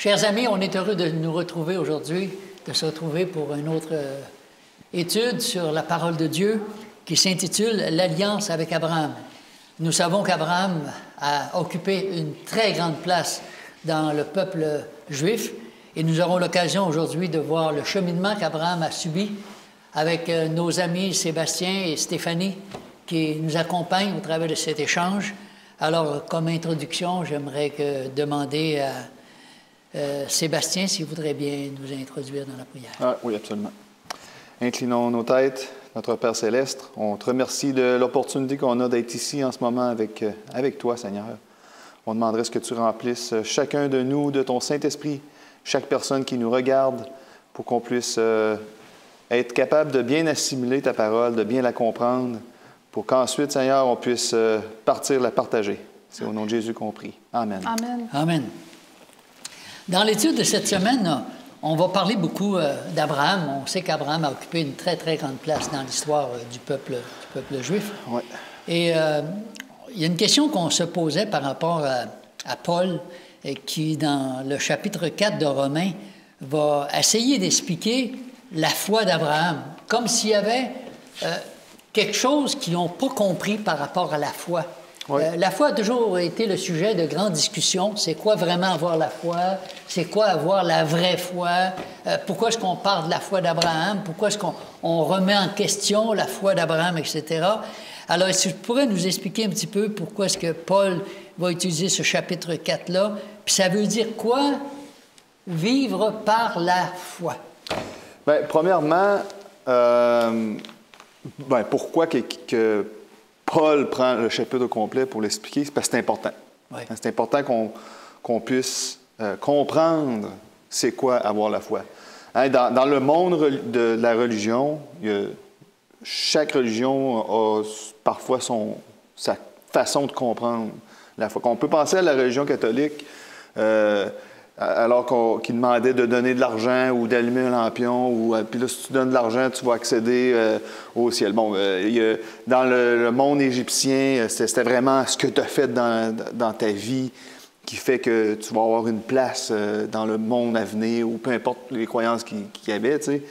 Chers amis, on est heureux de nous retrouver aujourd'hui, de se retrouver pour une autre étude sur la parole de Dieu qui s'intitule « L'Alliance avec Abraham ». Nous savons qu'Abraham a occupé une très grande place dans le peuple juif et nous aurons l'occasion aujourd'hui de voir le cheminement qu'Abraham a subi avec nos amis Sébastien et Stéphanie qui nous accompagnent au travers de cet échange. Alors, comme introduction, j'aimerais demander à Sébastien s'il voudrait bien nous introduire dans la prière. Ah, oui, absolument. Inclinons nos têtes, notre Père Céleste. On te remercie de l'opportunité qu'on a d'être ici en ce moment avec toi, Seigneur. On demanderait ce que tu remplisses chacun de nous de ton Saint-Esprit, chaque personne qui nous regarde, pour qu'on puisse être capable de bien assimiler ta parole, de bien la comprendre, pour qu'ensuite, Seigneur, on puisse partir la partager. C'est au nom de Jésus qu'on prie. Amen. Amen. Amen. Dans l'étude de cette semaine, on va parler beaucoup d'Abraham. On sait qu'Abraham a occupé une très, très grande place dans l'histoire du peuple juif. Ouais. Et il y a une question qu'on se posait par rapport à Paul, qui, dans le chapitre 4 de Romains, va essayer d'expliquer la foi d'Abraham, comme s'il y avait quelque chose qu'ils n'ont pas compris par rapport à la foi. Ouais. La foi a toujours été le sujet de grandes discussions. C'est quoi vraiment avoir la foi? C'est quoi avoir la vraie foi? Pourquoi est-ce qu'on parle de la foi d'Abraham? Pourquoi est-ce qu'on remet en question la foi d'Abraham, etc.? Alors, est-ce que tu pourrais nous expliquer un petit peu pourquoi est-ce que Paul va utiliser ce chapitre 4-là? Puis ça veut dire quoi, vivre par la foi? Bien, premièrement, pourquoi que Paul prend le chapitre complet pour l'expliquer? C'est parce que c'est important. Oui. C'est important qu'on puisse comprendre c'est quoi avoir la foi. Hein, dans le monde de la religion, chaque religion a parfois sa façon de comprendre la foi. On peut penser à la religion catholique, alors qu'il demandait de donner de l'argent ou d'allumer un lampion, puis là, si tu donnes de l'argent, tu vas accéder au ciel. Bon, dans le monde égyptien, c'était vraiment ce que tu as fait dans ta vie qui fait que tu vas avoir une place dans le monde à venir, ou peu importe les croyances qu'il y avait, tu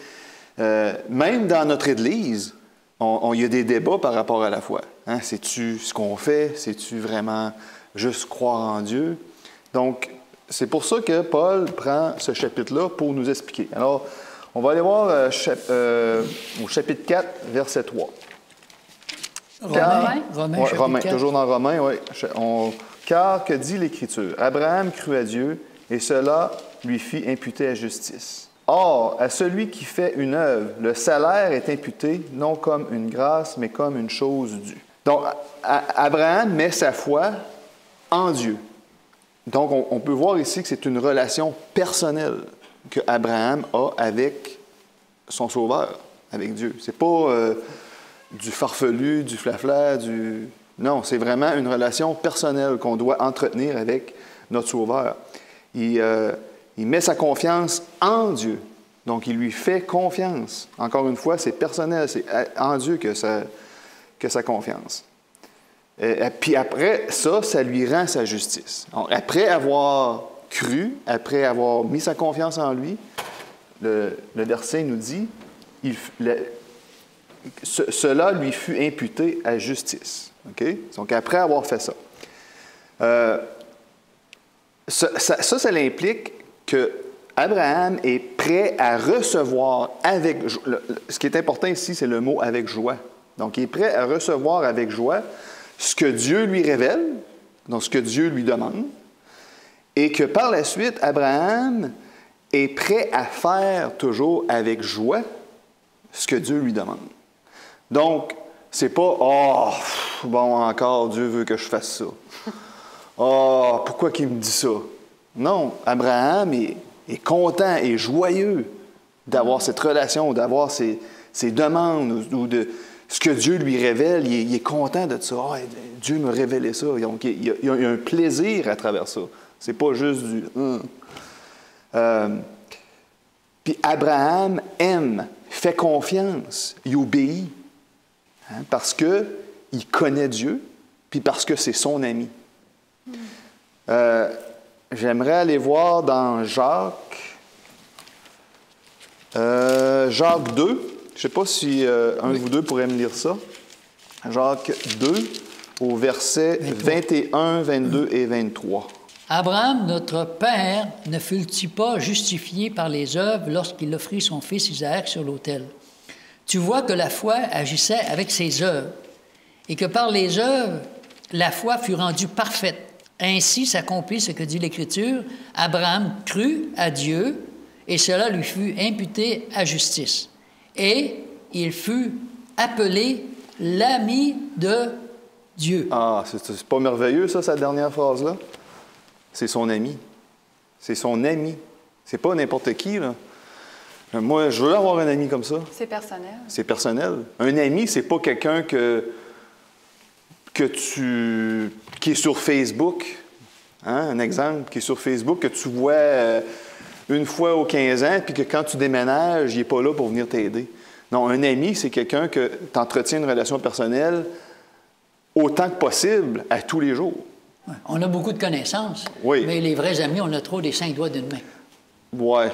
sais. Même dans notre Église, il y a des débats par rapport à la foi. Hein? C'est-tu ce qu'on fait? C'est-tu vraiment juste croire en Dieu? Donc, c'est pour ça que Paul prend ce chapitre-là pour nous expliquer. Alors, on va aller voir au chapitre 4, verset 3. Romains, toujours dans Romains, oui. Car, que dit l'Écriture? Abraham crut à Dieu, et cela lui fit imputer à justice. Or, à celui qui fait une œuvre, le salaire est imputé non comme une grâce, mais comme une chose due. Donc, Abraham met sa foi en Dieu. Donc, on peut voir ici que c'est une relation personnelle que Abraham a avec son Sauveur, avec Dieu. C'est pas du farfelu, du flafla, Non, c'est vraiment une relation personnelle qu'on doit entretenir avec notre Sauveur. Il met sa confiance en Dieu. Donc, il lui fait confiance. Encore une fois, c'est personnel, c'est en Dieu que sa confiance. Puis après ça lui rend sa justice. Donc, après avoir cru, après avoir mis sa confiance en lui, le verset nous dit, cela lui fut imputé à justice. Okay? Donc, après avoir fait ça. Ça implique que Abraham est prêt à recevoir avec... Ce qui est important ici, c'est le mot « avec joie ». Donc, il est prêt à recevoir avec joie ce que Dieu lui révèle, donc ce que Dieu lui demande, et que par la suite, Abraham est prêt à faire toujours avec joie ce que Dieu lui demande. Donc, c'est pas « Oh, bon, encore, Dieu veut que je fasse ça. Oh, pourquoi qu'il me dit ça? » Non, Abraham est content et joyeux d'avoir cette relation, d'avoir ces demandes ou de ce que Dieu lui révèle. Il est content de ça. Oh, Dieu me révélait ça. Donc, il y a un plaisir à travers ça. C'est pas juste du... Puis Abraham aime, fait confiance, il obéit. Hein, parce qu'il connaît Dieu, puis parce que c'est son ami. j'aimerais aller voir dans Jacques. Jacques 2. Je ne sais pas si un de vous deux pourrait me lire ça. Jacques 2, au verset 21, 22 et 23. Abraham, notre père, ne fut-il pas justifié par les œuvres lorsqu'il offrit son fils Isaac sur l'autel? Tu vois que la foi agissait avec ses œuvres, et que par les œuvres, la foi fut rendue parfaite. Ainsi s'accomplit ce que dit l'Écriture. Abraham crut à Dieu, et cela lui fut imputé à justice. Et il fut appelé l'ami de Dieu. Ah, c'est pas merveilleux, ça, cette dernière phrase-là? C'est son ami. C'est son ami. C'est pas n'importe qui, là. Moi, je veux avoir un ami comme ça. C'est personnel. C'est personnel. Un ami, c'est pas quelqu'un qui est sur Facebook. Hein? Un exemple, qui est sur Facebook, que tu vois une fois aux 15 ans, puis que quand tu déménages, il n'est pas là pour venir t'aider. Non, un ami, c'est quelqu'un que tu entretiens une relation personnelle autant que possible, à tous les jours. Ouais. On a beaucoup de connaissances, oui. Mais les vrais amis, on a trop des 5 doigts d'une main. Ouais.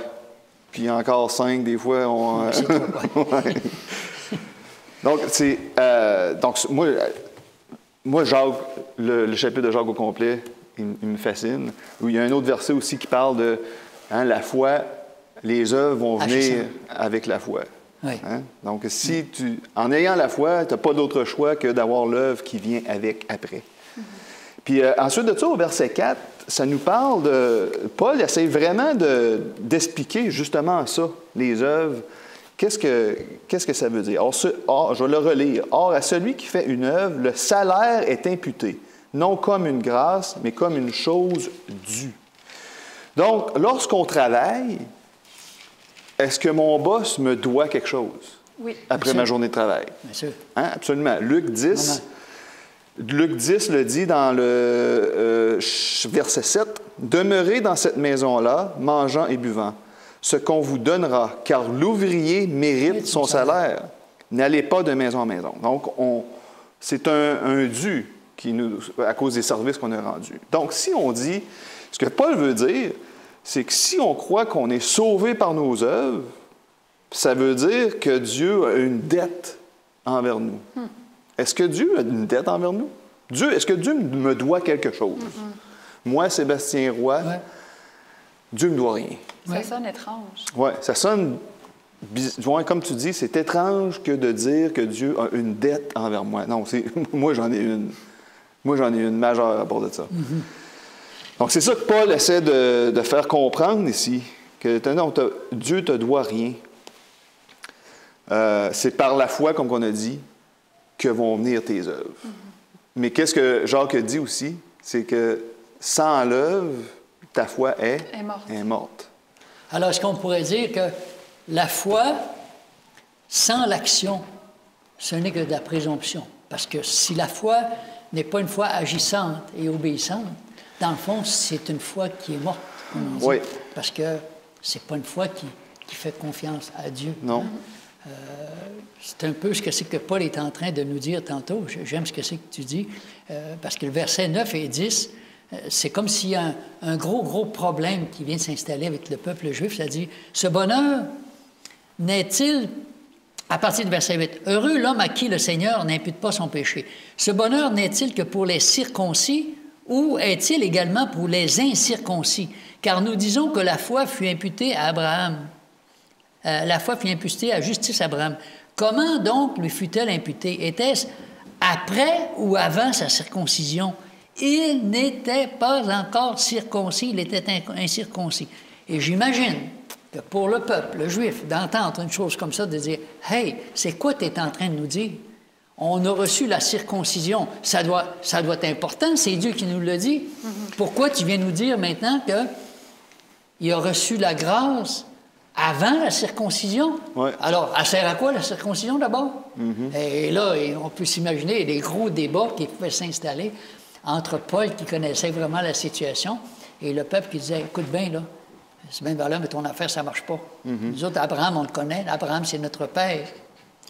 Puis encore 5, des fois, on... C'est trop, ouais. Ouais. Donc, moi, Jacques, le chapitre de Jacques au complet, il me fascine. Il y a un autre verset aussi qui parle de la foi, les œuvres vont venir avec la foi. Oui. Hein? Donc, si en ayant la foi, tu n'as pas d'autre choix que d'avoir l'œuvre qui vient avec après. Puis ensuite de ça, au verset 4, ça nous parle de... Paul essaie vraiment d'expliquer justement ça, les œuvres. Qu'est-ce que ça veut dire? Or, je vais le relire. Or, à celui qui fait une œuvre, le salaire est imputé, non comme une grâce, mais comme une chose due. Donc, lorsqu'on travaille, est-ce que mon boss me doit quelque chose après ma journée de travail? Bien sûr. Hein? Absolument. Luc 10... Luc 10 le dit dans le verset 7, « Demeurez dans cette maison-là, mangeant et buvant, ce qu'on vous donnera, car l'ouvrier mérite son salaire. N'allez pas de maison en maison. » Donc, c'est un dû à cause des services qu'on a rendus. Donc, si on dit, ce que Paul veut dire, c'est que si on croit qu'on est sauvé par nos œuvres, ça veut dire que Dieu a une dette envers nous. Est-ce que Dieu a une dette envers nous? Est-ce que Dieu me doit quelque chose? Moi, Sébastien Roy, Dieu ne me doit rien. Ça sonne étrange. Oui, ça sonne... Comme tu dis, c'est étrange que de dire que Dieu a une dette envers moi. Non, moi, j'en ai une. Moi, j'en ai une majeure à rapport de ça. Donc, c'est ça que Paul essaie de faire comprendre ici, que Dieu ne te doit rien. C'est par la foi, comme on a dit, que vont venir tes œuvres. Mais qu'est-ce que Jacques dit aussi? C'est que sans l'œuvre, ta foi est morte. Alors, est-ce qu'on pourrait dire que la foi, sans l'action, ce n'est que de la présomption? Parce que si la foi n'est pas une foi agissante et obéissante, dans le fond, c'est une foi qui est morte, comme on dit. Oui. Parce que c'est pas une foi qui fait confiance à Dieu. Non. C'est un peu ce que c'est que Paul est en train de nous dire tantôt. J'aime ce que c'est que tu dis, parce que le verset 9 et 10, c'est comme s'il y a un gros problème qui vient de s'installer avec le peuple juif. Ça dit, ce bonheur n'est-il, à partir du verset 8, « Heureux l'homme à qui le Seigneur n'impute pas son péché. Ce bonheur n'est-il que pour les circoncis ou est-il également pour les incirconcis? Car nous disons que la foi fut imputée à Abraham. La foi fut imputée à justice à Abraham. Comment donc lui fut-elle imputée? Était-ce après ou avant sa circoncision? Il n'était pas encore circoncis, il était incirconcis. » Et j'imagine que pour le peuple, le juif, d'entendre une chose comme ça, de dire « Hey, c'est quoi tu es en train de nous dire? On a reçu la circoncision. Ça doit être important, c'est Dieu qui nous le dit. Pourquoi tu viens nous dire maintenant qu'il a reçu la grâce avant la circoncision? Ouais. Alors, elle sert à quoi la circoncision d'abord? Et là, on peut s'imaginer les gros débats qui pouvaient s'installer entre Paul, qui connaissait vraiment la situation, et le peuple qui disait, écoute bien, là, c'est bien valeur, mais ton affaire, ça ne marche pas. Nous autres, Abraham, on le connaît. Abraham, c'est notre père.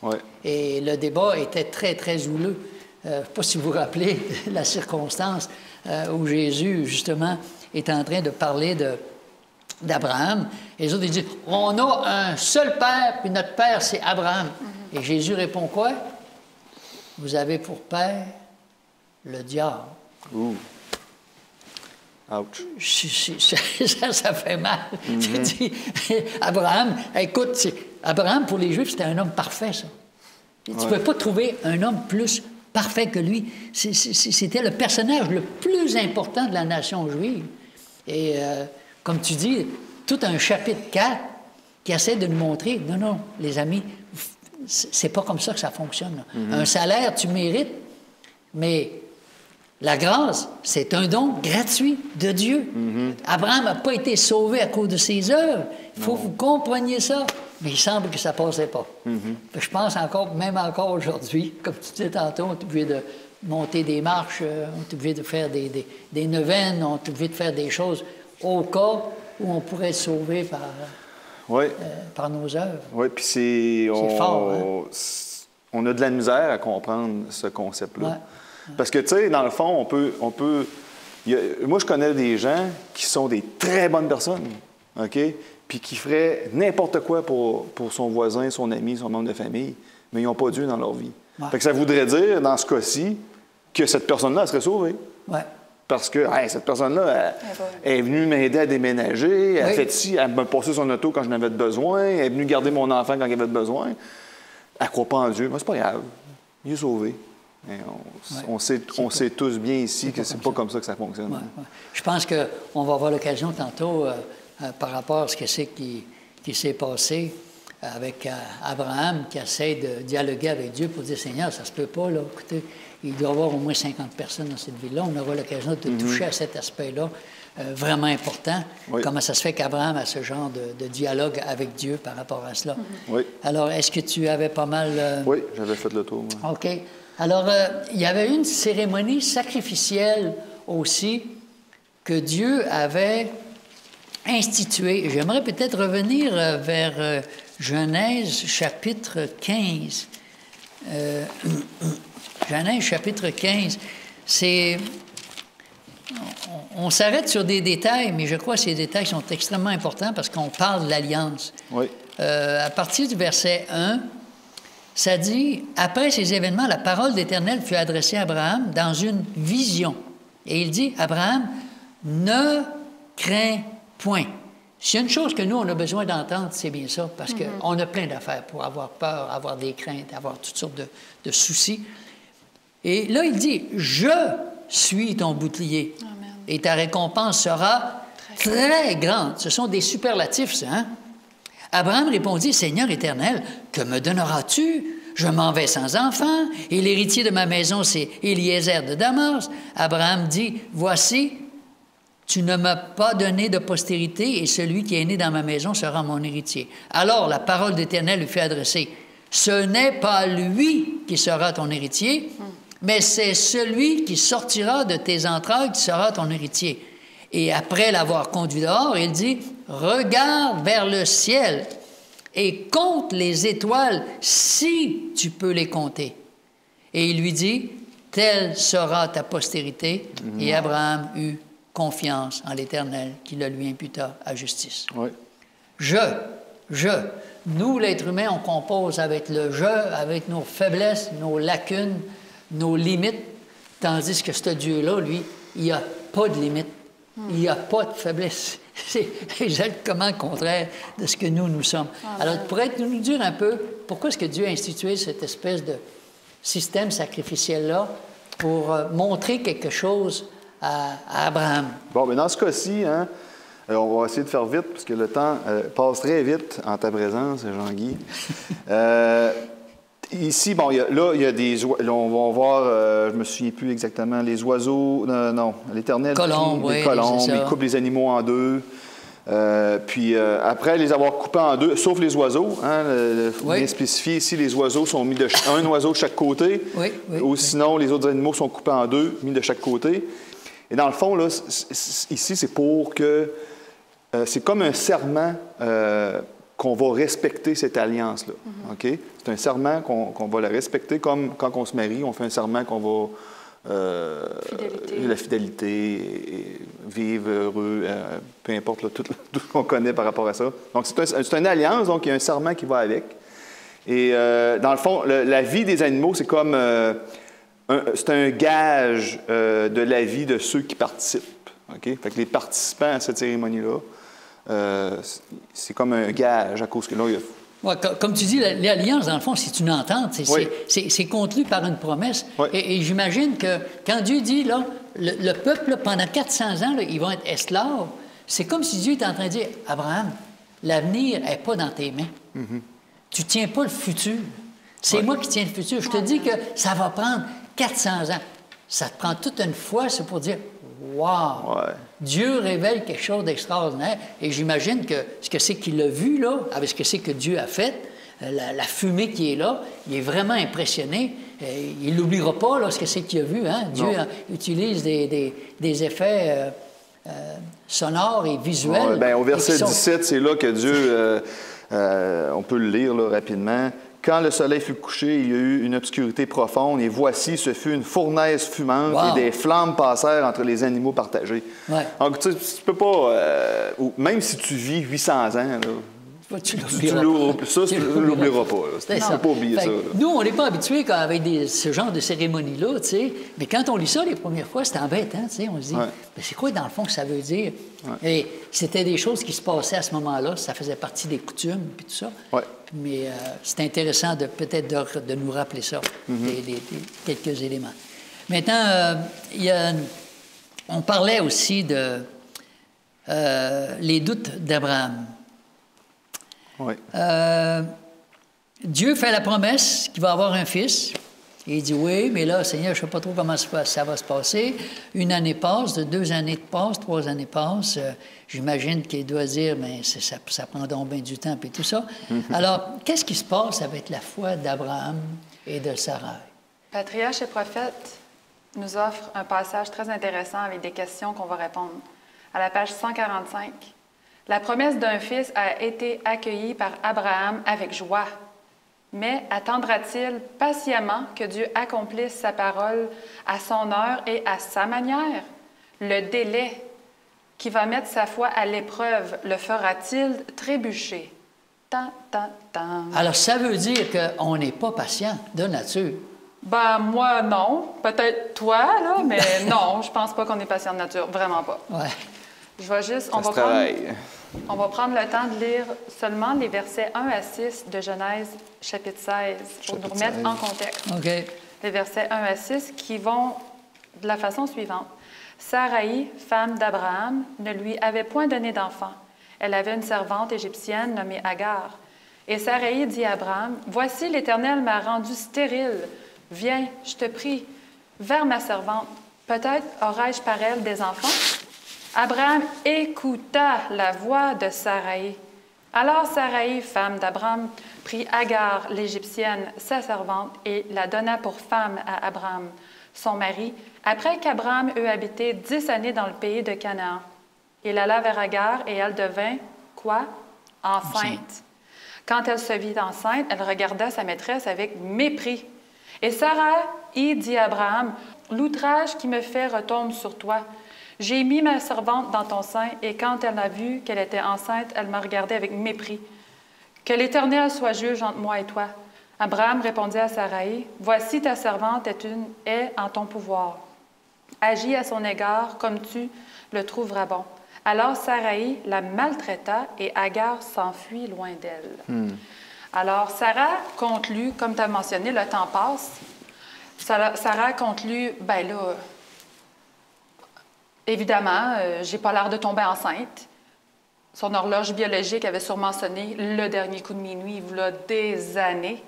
Ouais. Et le débat était très houleux. Je ne sais pas si vous vous rappelez la circonstance où Jésus, justement, est en train de parler d'Abraham. Et les autres, ils disent, on a un seul père, puis notre père, c'est Abraham. Et Jésus répond quoi? Vous avez pour père le diable. Ouh. Ouch. Ça fait mal. Tu dis, Abraham, écoute, Abraham, pour les Juifs, c'était un homme parfait, ça. Tu ne peux pas trouver un homme plus parfait que lui. C'était le personnage le plus important de la nation juive. Et comme tu dis, tout un chapitre 4 qui essaie de nous montrer, non, les amis, c'est pas comme ça que ça fonctionne. Un salaire, tu mérites, mais la grâce, c'est un don gratuit de Dieu. Abraham n'a pas été sauvé à cause de ses œuvres. Il faut que vous compreniez ça. Mais il semble que ça ne passait pas. Je pense encore, même encore aujourd'hui, comme tu disais tantôt, on est obligé de monter des marches, on est obligé de faire des neuvaines, on est obligé de faire des choses au cas où on pourrait être sauvé par nos œuvres. Oui, puis c'est fort, hein? On a de la misère à comprendre ce concept-là. Ouais. Parce que, tu sais, dans le fond, on peut moi, je connais des gens qui sont des très bonnes personnes, OK? Puis qui feraient n'importe quoi pour son voisin, son ami, son membre de famille, mais ils n'ont pas Dieu dans leur vie. Ouais. Fait que ça voudrait dire, dans ce cas-ci, que cette personne-là, elle serait sauvée. Ouais. Parce que cette personne-là, elle est venue m'aider à déménager, elle a fait ci, elle m'a passé son auto quand j'en avais besoin, elle est venue garder mon enfant quand il avait besoin. Elle ne croit pas en Dieu. Mais c'est pas grave. Il est sauvé. Et on sait tous bien ici que c'est pas comme ça que ça fonctionne. Ouais, ouais. Je pense qu'on va avoir l'occasion tantôt, par rapport à ce que c'est qui s'est passé avec Abraham, qui essaie de dialoguer avec Dieu pour dire, Seigneur, ça se peut pas, là. Écoutez, il doit y avoir au moins 50 personnes dans cette ville-là. On aura l'occasion de toucher à cet aspect-là vraiment important. Oui. Comment ça se fait qu'Abraham a ce genre de dialogue avec Dieu par rapport à cela. Oui. Alors, est-ce que tu avais pas mal... Oui, j'avais fait le tour. Moi. OK. Alors, il y avait une cérémonie sacrificielle aussi que Dieu avait instituée. J'aimerais peut-être revenir vers Genèse chapitre 15. Genèse chapitre 15. On s'arrête sur des détails, mais je crois que ces détails sont extrêmement importants parce qu'on parle de l'alliance. Oui. À partir du verset 1, ça dit, après ces événements, la parole d'Éternel fut adressée à Abraham dans une vision. Et il dit, Abraham, ne crains point. S'il y a une chose que nous, on a besoin d'entendre, c'est bien ça, parce qu'on a plein d'affaires pour avoir peur, avoir des craintes, avoir toutes sortes de soucis. Et là, il dit, je suis ton bouclier. Amen. Et ta récompense sera très grande. Ce sont des superlatifs, ça, hein? Abraham répondit, Seigneur éternel, que me donneras-tu? Je m'en vais sans enfant, et l'héritier de ma maison, c'est Éliézer de Damas. Abraham dit, voici, tu ne m'as pas donné de postérité, et celui qui est né dans ma maison sera mon héritier. Alors la parole d'Éternel lui fut adressée. Ce n'est pas lui qui sera ton héritier, mais c'est celui qui sortira de tes entrailles qui sera ton héritier. Et après l'avoir conduit dehors, il dit, regarde vers le ciel et compte les étoiles si tu peux les compter. Et il lui dit, telle sera ta postérité. Et Abraham eut confiance en l'Éternel qui le lui imputa à justice. Oui. Nous, l'être humain, on compose avec le je, avec nos faiblesses, nos lacunes, nos limites, tandis que ce Dieu-là, lui, il n'y a pas de limite. Il n'y a pas de faiblesse. C'est exactement le contraire de ce que nous sommes. Alors, tu pourrais nous dire un peu pourquoi est-ce que Dieu a institué cette espèce de système sacrificiel-là pour montrer quelque chose à Abraham? Bon, mais dans ce cas-ci, hein, on va essayer de faire vite parce que le temps passe très vite en ta présence, Jean-Guy. Ici, bon, il y a des... Là, on va voir, je ne me souviens plus exactement, les oiseaux... non, l'Éternel... Colombes, oui, les colombes, c'est ça. il coupe les animaux en deux. Puis après les avoir coupés en deux, sauf les oiseaux, hein, Oui. bien spécifié ici, les oiseaux sont mis un oiseau de chaque côté. Oui, Ou sinon, les autres animaux sont coupés en deux, mis de chaque côté. Et dans le fond, là, ici, c'est pour que... c'est comme un serment qu'on va respecter cette alliance-là. OK? C'est un serment qu'on va la respecter, comme quand on se marie, on fait un serment qu'on la fidélité, et vivre heureux, peu importe là, tout ce qu'on connaît par rapport à ça. Donc, c'est une alliance, donc il y a un serment qui va avec. Et dans le fond, la vie des animaux, c'est comme c'est un gage de la vie de ceux qui participent. Okay? Fait que les participants à cette cérémonie-là, c'est comme un gage à cause que là, il y a... Ouais, comme tu dis, l'alliance, dans le fond, c'est une entente. Oui. C'est conclu par une promesse. Oui. Et j'imagine que quand Dieu dit, là, le peuple, là, pendant 400 ans, là, ils vont être esclaves, c'est comme si Dieu était en train de dire, Abraham, l'avenir n'est pas dans tes mains. Mm-hmm. Tu ne tiens pas le futur. C'est moi qui tiens le futur. Je te dis que ça va prendre 400 ans. Ça te prend toute une fois, c'est pour dire, wow! Ouais. Dieu révèle quelque chose d'extraordinaire. Et j'imagine que ce que c'est qu'il a vu, là, avec ce que c'est que Dieu a fait, la fumée qui est là, il est vraiment impressionné. Il ne l'oubliera pas, là, ce que c'est qu'il a vu. Hein? Dieu utilise des effets sonores et visuels. Ouais, bien, au verset sont... 17, c'est là que Dieu, on peut le lire là, rapidement. Quand le soleil fut couché, il y a eu une obscurité profonde, et voici, ce fut une fournaise fumante, et des flammes passèrent entre les animaux partagés. Ouais. Donc, tu peux pas... même si tu vis 800 ans, là, tu l'oublieras pas. C'est ça. Pas oublier ça. Nous, on n'est pas habitués avec ce genre de cérémonie-là, tu sais. Mais quand on lit ça les premières fois, c'est embêtant, tu sais. On se dit, c'est quoi dans le fond que ça veut dire? Ouais. Et c'était des choses qui se passaient à ce moment-là. Ça faisait partie des coutumes, puis tout ça. Ouais. Mais c'est intéressant peut-être de nous rappeler ça, quelques éléments. Maintenant, on parlait aussi de les doutes d'Abraham. Oui. Dieu fait la promesse qu'il va avoir un fils. Et il dit, oui, mais là, Seigneur, je ne sais pas trop comment ça va se passer. 1 année passe, 2 années passent, 3 années passent. J'imagine qu'il doit dire, mais ça prend donc bien du temps, puis tout ça. Alors, qu'est-ce qui se passe avec la foi d'Abraham et de Sarai? Patriarche et prophète nous offre un passage très intéressant avec des questions qu'on va répondre. À la page 145. La promesse d'un fils a été accueillie par Abraham avec joie. Mais attendra-t-il patiemment que Dieu accomplisse sa parole à son heure et à sa manière? Le délai qui va mettre sa foi à l'épreuve le fera-t-il trébucher? Tan, tan, tan. Alors, ça veut dire qu'on n'est pas patient de nature. Ben, moi, non. Peut-être toi, là, mais non, je pense pas qu'on est patient de nature. Vraiment pas. Ouais. Je vais juste... On va prendre le temps de lire seulement les versets 1 à 6 de Genèse, chapitre 16, pour nous remettre en contexte. OK. Les versets 1 à 6 qui vont de la façon suivante. Sarai, femme d'Abraham, ne lui avait point donné d'enfant. Elle avait une servante égyptienne nommée Agar. Et Sarai dit à Abraham, « Voici, l'Éternel m'a rendu stérile. Viens, je te prie, vers ma servante. Peut-être aurai-je par elle des enfants? » Abraham écouta la voix de Sarai. Alors Sarai, femme d'Abraham, prit Agar, l'Égyptienne, sa servante, et la donna pour femme à Abraham, son mari, après qu'Abraham eut habité 10 années dans le pays de Canaan. Il alla vers Agar, et elle devint, quoi? Enceinte. Quand elle se vit enceinte, elle regarda sa maîtresse avec mépris. Et Sarai dit à Abraham, « L'outrage qui me fait retombe sur toi. J'ai mis ma servante dans ton sein, et quand elle a vu qu'elle était enceinte, elle m'a regardé avec mépris. Que l'Éternel soit juge entre moi et toi. » Abraham répondit à Sarai, « Voici ta servante est en ton pouvoir. Agis à son égard comme tu le trouveras bon. » Alors Sarai la maltraita, et Agar s'enfuit loin d'elle. Alors Sarah conclut, comme tu as mentionné, le temps passe. Sarah conclut, ben là, évidemment, j'ai pas l'air de tomber enceinte. Son horloge biologique avait sûrement sonné le dernier coup de minuit, il y a des années.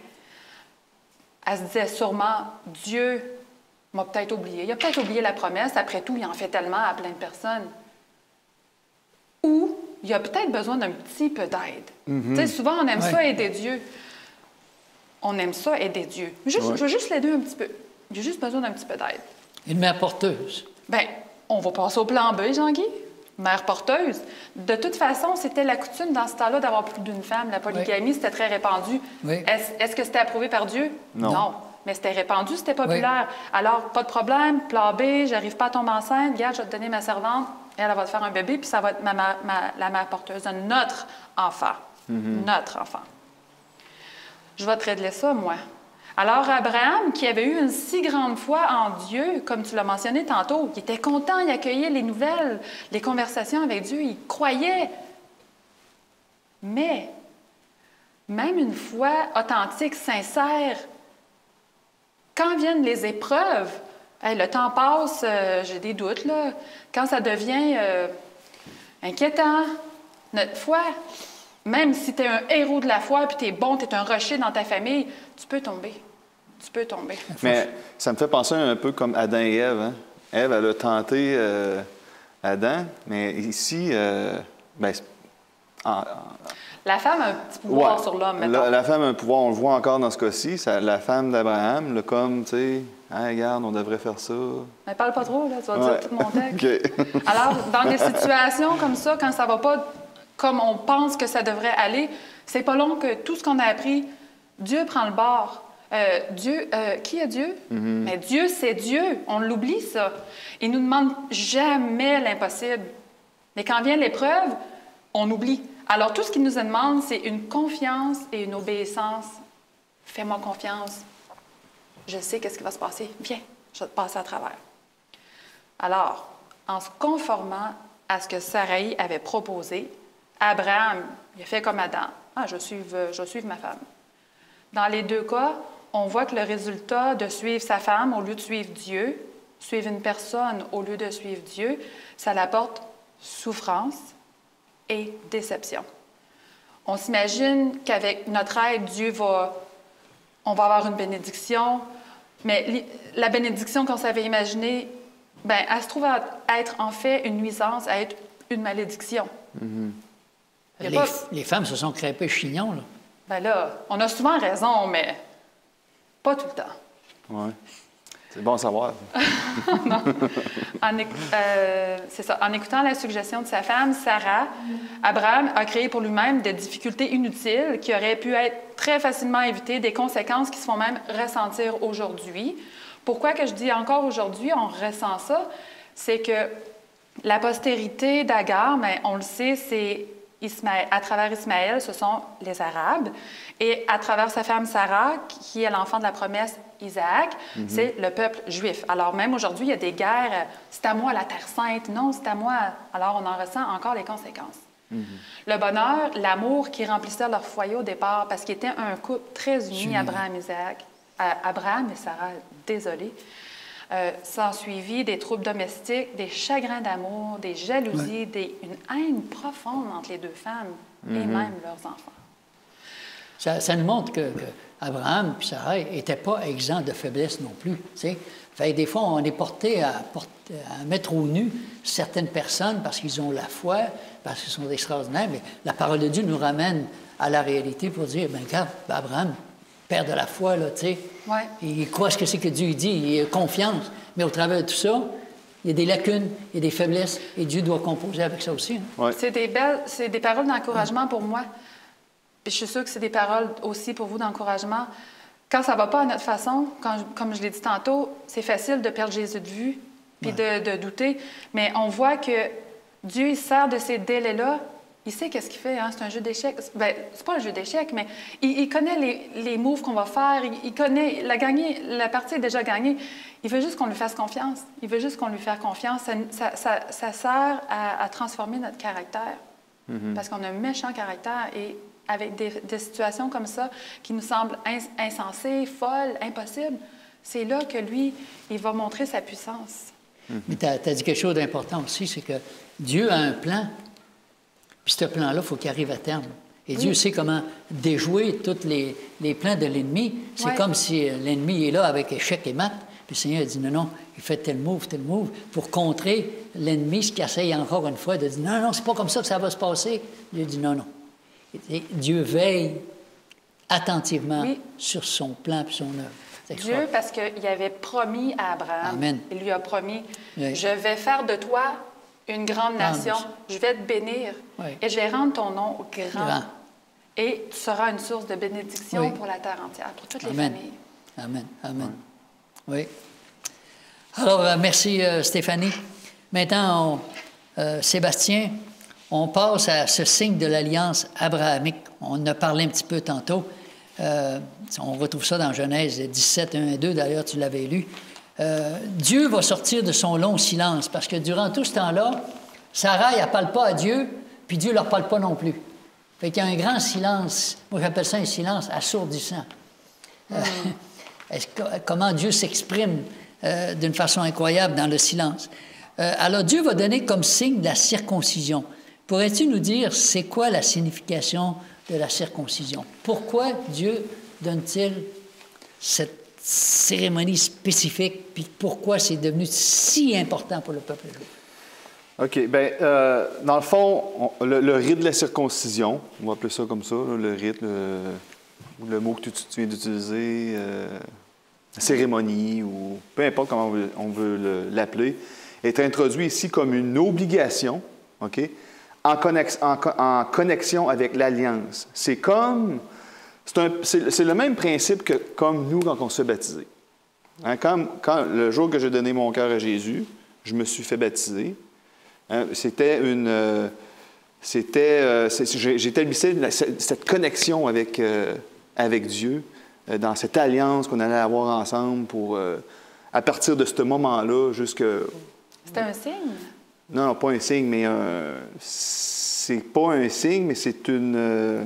Elle se disait sûrement, Dieu m'a peut-être oublié. Il a peut-être oublié la promesse. Après tout, il en fait tellement à plein de personnes. Ou il a peut-être besoin d'un petit peu d'aide. Tu sais, souvent, on aime ça aider Dieu. On aime ça aider Dieu. Je veux juste l'aider un petit peu. J'ai juste besoin d'un petit peu d'aide. Une mère porteuse. Bien, on va passer au plan B, Jean-Guy. Mère porteuse. De toute façon, c'était la coutume dans ce temps-là d'avoir plus d'une femme. La polygamie, c'était très répandu. Oui. Est-ce que c'était approuvé par Dieu? Non. mais c'était répandu, c'était populaire. Alors, pas de problème, plan B, j'arrive pas à tomber enceinte, regarde, je vais te donner ma servante, elle va te faire un bébé, puis ça va être la mère porteuse de notre enfant. Notre enfant. Je vais te régler ça, moi. Alors, Abraham, qui avait eu une si grande foi en Dieu, comme tu l'as mentionné tantôt, il était content, il accueillait les nouvelles, les conversations avec Dieu, il croyait. Mais, même une foi authentique, sincère, quand viennent les épreuves, le temps passe, j'ai des doutes, là, quand ça devient inquiétant, notre foi, même si tu es un héros de la foi, puis tu es bon, tu es un rocher dans ta famille, tu peux tomber. Tu peux tomber. Mais ça me fait penser un peu comme Adam et Ève. Hein? Ève, elle a tenté Adam, mais ici, la femme a un petit pouvoir sur l'homme, mettons. La femme a un pouvoir, on le voit encore dans ce cas-ci. La femme d'Abraham, comme, tu sais, hey, regarde, on devrait faire ça. Mais parle pas trop, là, tu vas dire tout mon texte. Okay. Alors, dans des situations comme ça, quand ça va pas comme on pense que ça devrait aller, c'est pas long que tout ce qu'on a appris, Dieu prend le bord. Dieu, qui est Dieu? Mais Dieu, c'est Dieu. On l'oublie, ça. Il nous demande jamais l'impossible. Mais quand vient l'épreuve, on oublie. Alors, tout ce qu'il nous demande, c'est une confiance et une obéissance. Fais-moi confiance. Je sais qu'est-ce qui va se passer. Viens, je vais te passer à travers. Alors, en se conformant à ce que Saraï avait proposé, Abraham, il a fait comme Adam. Ah, je vais suivre ma femme. Dans les deux cas, on voit que le résultat de suivre sa femme au lieu de suivre Dieu, suivre une personne au lieu de suivre Dieu, ça l'apporte souffrance et déception. On s'imagine qu'avec notre aide, on va avoir une bénédiction, mais la bénédiction qu'on s'avait imaginée, elle se trouve à être en fait une nuisance, à être une malédiction. Les femmes se sont crêpées chignon, là. Ben là, on a souvent raison, mais pas tout le temps. Oui. C'est bon à savoir. Non. C'est ça. En écoutant la suggestion de sa femme, Sarah, Abraham a créé pour lui-même des difficultés inutiles qui auraient pu être très facilement évitées, des conséquences qui se font même ressentir aujourd'hui. Pourquoi que je dis encore aujourd'hui, on ressent ça? C'est que la postérité d'Agar, mais on le sait, c'est à travers Ismaël, ce sont les Arabes. Et à travers sa femme Sarah, qui est l'enfant de la promesse Isaac, c'est le peuple juif. Alors même aujourd'hui, il y a des guerres. C'est à moi la Terre sainte. Non, c'est à moi. Alors on en ressent encore les conséquences. Le bonheur, l'amour qui remplissait leur foyer au départ, parce qu'ils étaient un couple très uni, Abraham et Sarah, désolé. S'en suivit des troubles domestiques, des chagrins d'amour, des jalousies, une haine profonde entre les deux femmes et même leurs enfants. Ça nous montre que Abraham et Sarah n'étaient pas exempts de faiblesse non plus. Fait que des fois, on est porté à mettre au nu certaines personnes parce qu'ils ont la foi, parce qu'ils sont extraordinaires, mais la parole de Dieu nous ramène à la réalité pour dire, regarde, Abraham, père de la foi, là, tu sais. Ouais. Il croit ce que c'est que Dieu dit, il a confiance. Mais au travers de tout ça, il y a des lacunes, il y a des faiblesses, et Dieu doit composer avec ça aussi. Hein. Ouais. C'est des paroles d'encouragement pour moi. Puis je suis sûre que c'est des paroles aussi pour vous d'encouragement. Quand ça ne va pas à notre façon, comme je l'ai dit tantôt, c'est facile de perdre Jésus de vue, puis de douter. Mais on voit que Dieu, il sert de ces délais-là. Il sait qu'est-ce qu'il fait, hein? C'est un jeu d'échecs. C'est pas un jeu d'échecs, mais il connaît les moves qu'on va faire. Il connaît la partie est déjà gagnée. Il veut juste qu'on lui fasse confiance. Il veut juste qu'on lui fasse confiance. Ça sert à transformer notre caractère. Parce qu'on a un méchant caractère et avec des situations comme ça qui nous semblent insensées, folles, impossibles, c'est là que lui, il va montrer sa puissance. Mais tu as dit quelque chose d'important aussi, c'est que Dieu a un plan. Puis ce plan-là, il faut qu'il arrive à terme. Et Dieu sait comment déjouer tous les plans de l'ennemi. C'est comme si l'ennemi est là avec échec et mat. Puis le Seigneur a dit non, il fait tel move, pour contrer l'ennemi, ce qui essaye encore une fois de dire non, c'est pas comme ça que ça va se passer. Dieu dit non. Et Dieu veille attentivement sur son plan et son œuvre. Dieu, parce qu'il avait promis à Abraham, Amen. Il lui a promis, je vais faire de toi une grande nation, je vais te bénir et je vais rendre ton nom grand. Et tu seras une source de bénédiction pour la terre entière, pour toutes les familles. Amen. Amen. Oui. Alors, merci Stéphanie. Maintenant, Sébastien, on passe à ce signe de l'alliance abrahamique. On en a parlé un petit peu tantôt. On retrouve ça dans Genèse 17, 1 et 2. D'ailleurs, tu l'avais lu. Dieu va sortir de son long silence parce que durant tout ce temps-là, Sarah, elle ne parle pas à Dieu, puis Dieu ne leur parle pas non plus. Fait qu'il y a un grand silence. Moi, j'appelle ça un silence assourdissant. Comment Dieu s'exprime d'une façon incroyable dans le silence. Alors, Dieu va donner comme signe la circoncision. Pourrais-tu nous dire c'est quoi la signification de la circoncision? Pourquoi Dieu donne-t-il cette cérémonie spécifique, puis pourquoi c'est devenu si important pour le peuple juif? OK. Bien, dans le fond, le rite de la circoncision, on va appeler ça comme ça, là, le rite, le mot que tu viens d'utiliser, cérémonie, ou peu importe comment on veut l'appeler, est introduit ici comme une obligation, OK, en connexion avec l'alliance. C'est le même principe que comme nous quand on se fait baptiser. Hein, quand le jour que j'ai donné mon cœur à Jésus, je me suis fait baptiser. Hein, j'établissais cette connexion avec Dieu, dans cette alliance qu'on allait avoir ensemble pour, à partir de ce moment-là, jusque... C'était un signe? Non, pas un signe, mais c'est pas un signe, mais c'est une...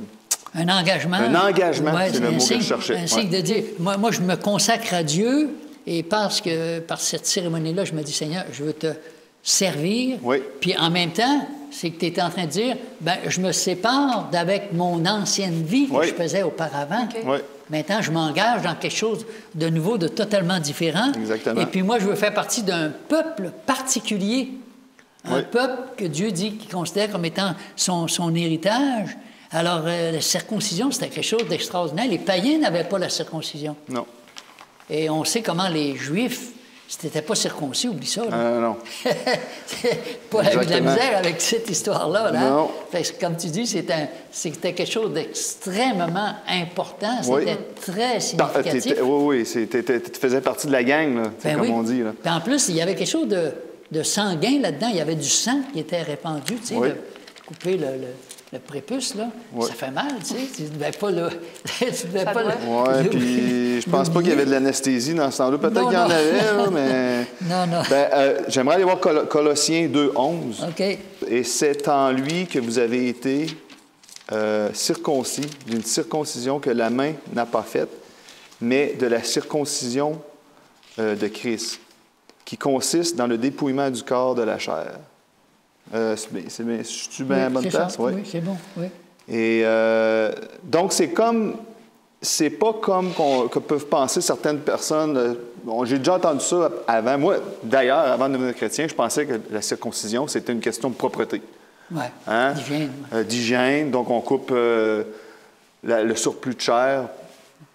Un engagement. Un engagement, ouais, c'est le mot que je cherchais. Un signe de dire, moi, je me consacre à Dieu, et par cette cérémonie-là, je me dis, Seigneur, je veux te servir. Oui. Puis en même temps, c'est que tu étais en train de dire, bien, je me sépare d'avec mon ancienne vie que je faisais auparavant. Okay. Oui. Maintenant, je m'engage dans quelque chose de nouveau, de totalement différent. Exactement. Et puis moi, je veux faire partie d'un peuple particulier. Un peuple que Dieu dit qu'il considère comme étant son héritage. Alors, la circoncision, c'était quelque chose d'extraordinaire. Les païens n'avaient pas la circoncision. Non. Et on sait comment les Juifs, si tu n'étais pas circoncis, oublie ça. Non. Pas eu de la misère avec cette histoire-là. Là. Non. Fait que, comme tu dis, c'était quelque chose d'extrêmement important. C'était très significatif. Oui, tu faisais partie de la gang, là, comme on dit. Là. Puis en plus, il y avait quelque chose de sanguin là-dedans. Il y avait du sang qui était répandu, tu sais, de couper le prépuce, là. Ça fait mal, tu sais. Tu ne devais pas le... Oui, puis je pense pas qu'il y avait de l'anesthésie dans ce temps-là. Peut-être qu'il y en avait, là, mais... Non. J'aimerais aller voir Colossiens 2:11. OK. Et c'est en lui que vous avez été circoncis, d'une circoncision que la main n'a pas faite, mais de la circoncision de Christ, qui consiste dans le dépouillement du corps de la chair. Je suis bien à la bonne place? Oui, c'est bon, oui. Et donc, c'est pas comme que peuvent penser certaines personnes. J'ai déjà entendu ça avant. Moi, d'ailleurs, avant de devenir chrétien, je pensais que la circoncision, c'était une question de propreté. Oui, hein? d'hygiène. D'hygiène. Donc, on coupe le surplus de chair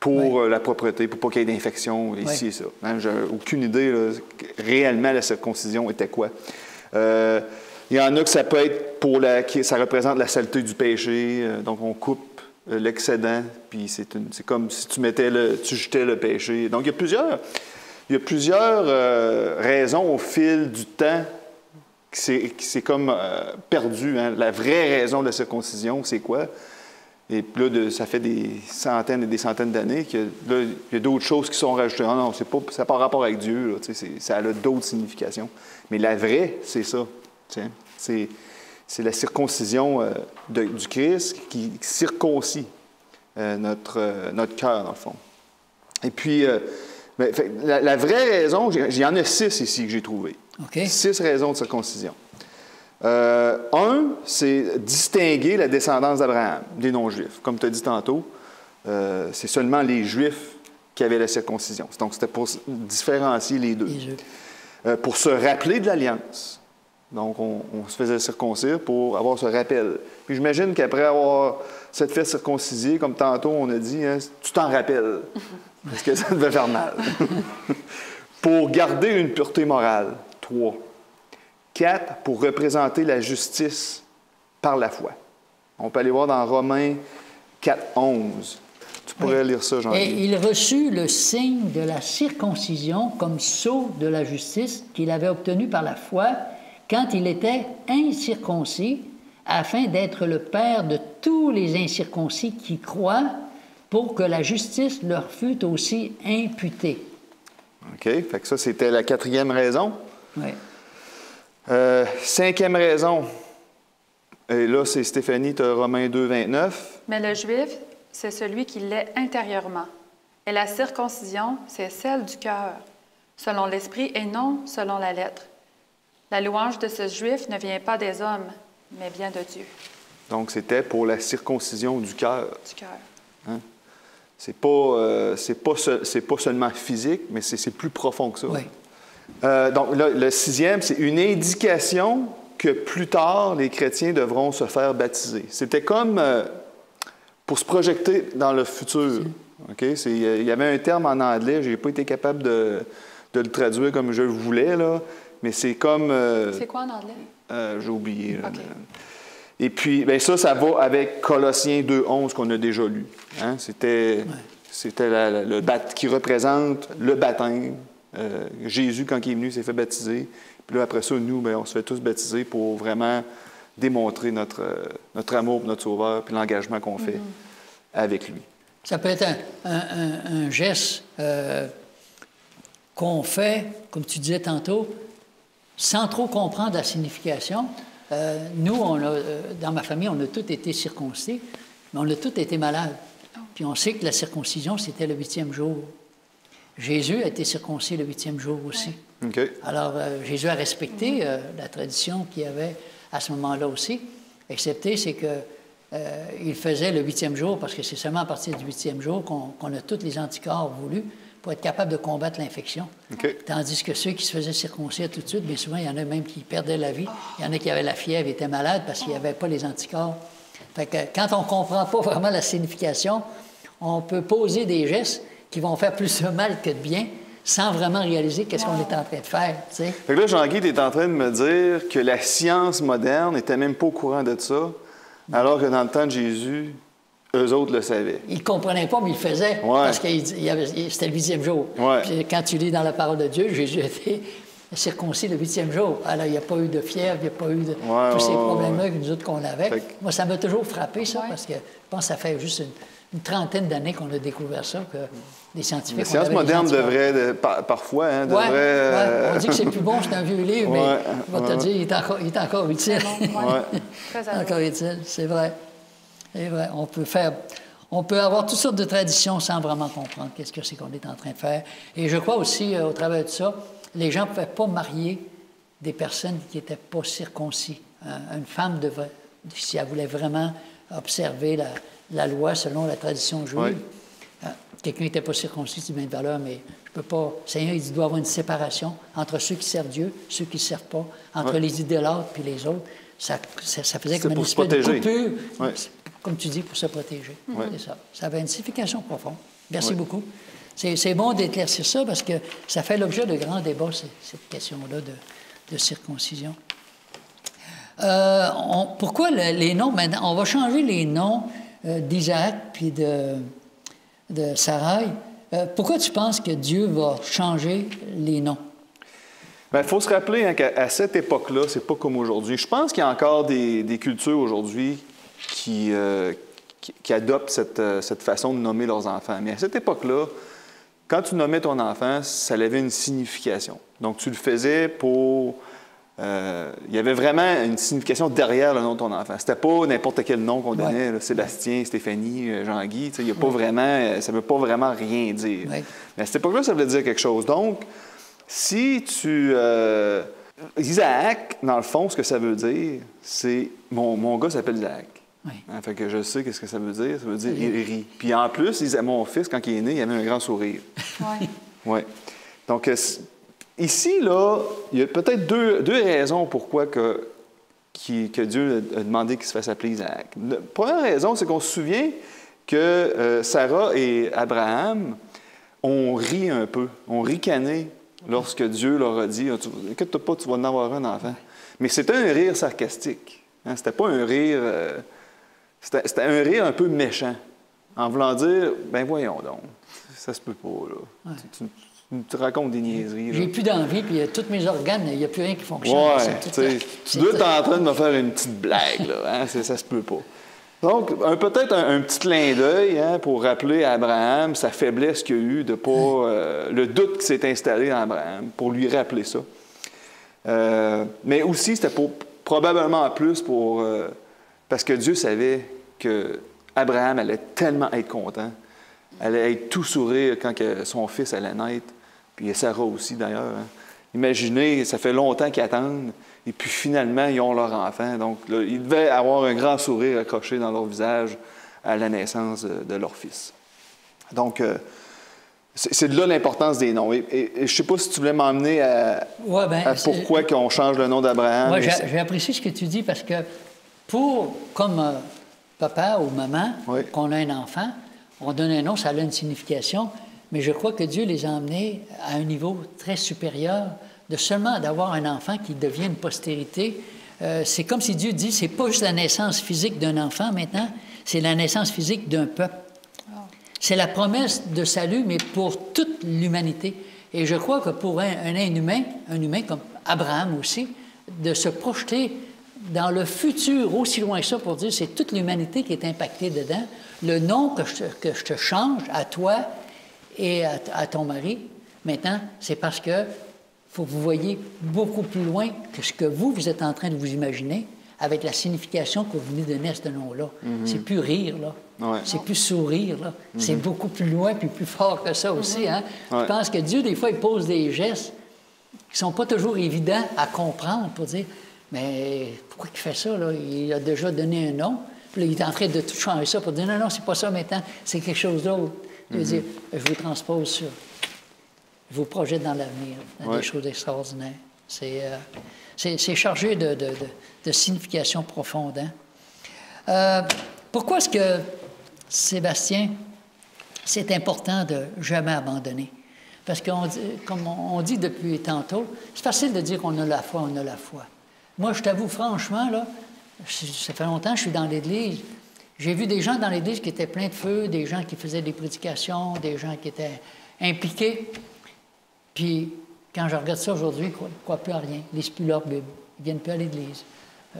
pour la propreté, pour pas qu'il y ait d'infection ici et ça. Hein? J'ai aucune idée, là, réellement, la circoncision était quoi. Il y en a que ça peut être ça représente la saleté du péché. Donc, on coupe l'excédent, puis c'est comme si tu jetais le péché. Donc, il y a plusieurs raisons au fil du temps qui c'est comme perdu. Hein. La vraie raison de la circoncision, c'est quoi? Et puis là, ça fait des centaines et des centaines d'années que là, il y a d'autres choses qui sont rajoutées. Ah non, ça n'a pas rapport avec Dieu. Là, ça a d'autres significations. Mais la vraie, c'est ça. C'est la circoncision du Christ qui circoncit notre cœur, dans le fond. Et puis, la vraie raison, il y en a 6 ici que j'ai trouvées. Okay. 6 raisons de circoncision. C'est distinguer la descendance d'Abraham des non-juifs. Comme tu as dit tantôt, c'est seulement les Juifs qui avaient la circoncision. Donc, c'était pour différencier les deux. Pour se rappeler de l'alliance. Donc, on se faisait circoncire pour avoir ce rappel. Puis j'imagine qu'après avoir s'être fait circonciser, comme tantôt on a dit, hein, tu t'en rappelles. Parce que ça devait faire mal. Pour garder une pureté morale. 3. 4. Pour représenter la justice par la foi. On peut aller voir dans Romains 4:11. Tu pourrais lire ça, Et Jean-Guy. il reçut le signe de la circoncision comme sceau de la justice qu'il avait obtenu par la foi quand il était incirconcis, afin d'être le père de tous les incirconcis qui croient, pour que la justice leur fût aussi imputée. OK, fait que ça, c'était la 4e raison. Oui. 5e raison, et là, c'est Stéphanie, tu as Romains 2, 29. Mais le Juif, c'est celui qui l'est intérieurement. Et la circoncision, c'est celle du cœur, selon l'esprit et non selon la lettre. La louange de ce Juif ne vient pas des hommes, mais vient de Dieu. Donc, c'était pour la circoncision du cœur. Du cœur. Hein? C'est pas seulement physique, mais c'est plus profond que ça. Oui. Donc, là, le 6e, c'est une indication que plus tard, les chrétiens devront se faire baptiser. C'était comme pour se projeter dans le futur. Okay? Il y avait un terme en anglais, je n'ai pas été capable de le traduire comme je le voulais, là, mais c'est comme... C'est quoi en anglais? J'ai oublié. Là, OK. Et puis, bien ça va avec Colossiens 2,11 qu'on a déjà lu. Hein? C'était le qui représente le baptême. Jésus, quand il est venu, s'est fait baptiser. Puis là, après ça, nous, bien, on se fait tous baptiser pour vraiment démontrer notre amour pour notre Sauveur puis l'engagement qu'on fait avec lui. Ça peut être un geste qu'on fait, comme tu disais tantôt, sans trop comprendre la signification. Nous, dans ma famille, on a tous été circoncis, mais on a tous été malades. Puis on sait que la circoncision, c'était le 8e jour. Jésus a été circoncis le 8e jour aussi. Oui. OK. Alors, Jésus a respecté la tradition qu'il y avait à ce moment-là aussi, excepté c'est que il faisait le 8e jour, parce que c'est seulement à partir du 8e jour qu'on a tous les anticorps voulus pour être capable de combattre l'infection. OK. Tandis que ceux qui se faisaient circoncire tout de suite, bien souvent, il y en a même qui perdaient la vie. Il y en a qui avaient la fièvre, étaient malades parce qu'il n'y avait pas les anticorps. Fait que quand on ne comprend pas vraiment la signification, on peut poser des gestes qui vont faire plus de mal que de bien sans vraiment réaliser qu'est-ce qu'on est en train de faire. Tu sais. Fait que là, Jean-Guy, tu es en train de me dire que la science moderne n'était même pas au courant de ça, alors que dans le temps de Jésus, eux autres le savaient. Ils ne comprenaient pas, mais ils le faisaient parce que c'était le 8e jour. Ouais. Puis quand tu lis dans la parole de Dieu, Jésus a été circoncis le 8e jour. Alors, il n'y a pas eu de fièvre, il n'y a pas eu de tous ces problèmes-là que nous autres qu'on avait. Fait que... Moi, ça m'a toujours frappé, ça, parce que je pense que ça fait juste une trentaine d'années qu'on a découvert ça, que les scientifiques... La science moderne devrait, parfois, hein, devrait... Ouais. On dit que c'est plus bon, c'est un vieux livre, mais on va te dire, il est encore utile. Très Encore utile, c'est vrai. C'est vrai. On peut avoir toutes sortes de traditions sans vraiment comprendre qu'est-ce que c'est qu'on est en train de faire. Et je crois aussi, au travers de ça, les gens ne pouvaient pas marier des personnes qui n'étaient pas circoncis. Une femme devait, si elle voulait vraiment observer la loi selon la tradition juive, quelqu'un n'était pas circoncis, c'est bien de valeur, mais je peux pas... Seigneur, il dit qu'il doit y avoir une séparation entre ceux qui servent Dieu, ceux qui ne servent pas, entre les idolâtres puis les autres. Ça faisait comme une espèce de coupure, comme tu dis, pour se protéger. C'est ça. Ça avait une signification profonde. Merci beaucoup. C'est bon d'éclaircir ça parce que ça fait l'objet de grands débats, cette question-là de circoncision. Pourquoi les noms maintenant? On va changer les noms d'Isaac puis de Sarai. Pourquoi tu penses que Dieu va changer les noms? Bien, il faut se rappeler hein, qu'à cette époque-là, c'est pas comme aujourd'hui. Je pense qu'il y a encore des cultures aujourd'hui qui adoptent cette façon de nommer leurs enfants. Mais à cette époque-là, quand tu nommais ton enfant, ça avait une signification. Donc, tu le faisais pour... il y avait vraiment une signification derrière le nom de ton enfant. C'était pas n'importe quel nom qu'on donnait, là, Sébastien, Stéphanie, Jean-Guy. Il y a pas vraiment, ça ne veut pas vraiment rien dire. Mais à cette époque-là, ça voulait dire quelque chose. Donc, si tu... Isaac, dans le fond, ce que ça veut dire, c'est... Mon gars s'appelle Isaac. Hein, fait que je sais qu'est-ce que ça veut dire. Ça veut dire il rit. Puis en plus, mon fils, quand il est né, il avait un grand sourire. Oui. Donc, ici, là, il y a peut-être deux raisons pourquoi que Dieu a demandé qu'il se fasse appeler Isaac. La première raison, c'est qu'on se souvient que Sarah et Abraham ont ri un peu, ont ricané lorsque Dieu leur a dit « Inquiète-toi pas, tu vas en avoir un enfant. » Mais c'était un rire sarcastique. Hein? C'était pas un rire... C'était un rire un peu méchant. en voulant dire, ben voyons donc, ça se peut pas, là. Ouais. Tu te racontes des niaiseries, là. J'ai plus d'envie, puis tous mes organes, il n'y a plus rien qui fonctionne. Ouais, tu dois être en train de me faire une petite blague, là. Hein? Ça se peut pas. Donc, peut-être un petit clin d'œil pour rappeler à Abraham sa faiblesse qu'il y a eu de pas... le doute qui s'est installé en Abraham, pour lui rappeler ça. Mais aussi, c'était probablement plus pour... parce que Dieu savait que Abraham allait tellement être content, allait être tout sourire quand son fils allait naître, puis Sarah aussi d'ailleurs. Hein. Imaginez, ça fait longtemps qu'ils attendent, et puis finalement, ils ont leur enfant. Donc, là, ils devaient avoir un grand sourire accroché dans leur visage à la naissance de leur fils. Donc, c'est de là l'importance des noms. Et je ne sais pas si tu voulais m'emmener à pourquoi qu'on change le nom d'Abraham. Oui, j'ai apprécié ce que tu dis parce que comme papa ou maman, qu'on a un enfant, on donne un nom, ça a une signification, mais je crois que Dieu les a emmenés à un niveau très supérieur de seulement d'avoir un enfant qui devient une postérité. C'est comme si Dieu dit, c'est pas juste la naissance physique d'un enfant maintenant, c'est la naissance physique d'un peuple. C'est la promesse de salut, mais pour toute l'humanité. Et je crois que pour un humain comme Abraham aussi, de se projeter dans le futur aussi loin que ça pour dire c'est toute l'humanité qui est impactée dedans. Le nom que je te change à toi et à ton mari, maintenant, c'est parce que faut que vous voyez beaucoup plus loin que ce que vous êtes en train de vous imaginer avec la signification que vous venez de donner à ce nom-là. C'est plus rire, là. Ouais. C'est plus sourire, là. C'est beaucoup plus loin puis plus fort que ça aussi, hein. Ouais. Je pense que Dieu, des fois, il pose des gestes qui ne sont pas toujours évidents à comprendre pour dire, mais pourquoi il fait ça, là? Il a déjà donné un nom. Puis là, il est en train de tout changer ça pour dire, non, non, c'est pas ça maintenant, c'est quelque chose d'autre. Il veut dire, je vous transpose ça. Je vous projette dans l'avenir, dans des choses extraordinaires. C'est chargé de signification profonde. Hein? Pourquoi est-ce que, Sébastien, c'est important de jamais abandonner? Parce que, comme on dit depuis tantôt, c'est facile de dire qu'on a la foi, on a la foi. Moi, je t'avoue franchement, là, ça fait longtemps que je suis dans l'Église. J'ai vu des gens dans l'Église qui étaient pleins de feu, des gens qui faisaient des prédications, des gens qui étaient impliqués. Puis, quand je regarde ça aujourd'hui, ils ne croient plus à rien. Ils ne lisent plus leur Bible. Ils ne viennent plus à l'Église.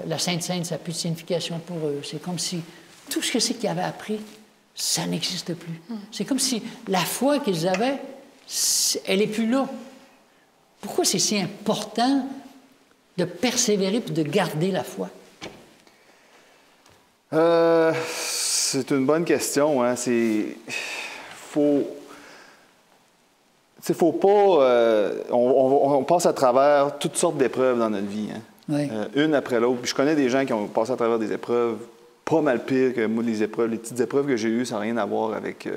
La Sainte-Sainte, ça n'a plus de signification pour eux. C'est comme si tout ce que c'est qu'ils avaient appris, ça n'existe plus. C'est comme si la foi qu'ils avaient, elle n'est plus là. Pourquoi c'est si important de persévérer et de garder la foi? C'est une bonne question. Hein? Faut pas... on passe à travers toutes sortes d'épreuves dans notre vie. Hein? Oui. Une après l'autre. Puis je connais des gens qui ont passé à travers des épreuves pas mal pires que moi, les petites épreuves que j'ai eues, ça n'a rien à voir avec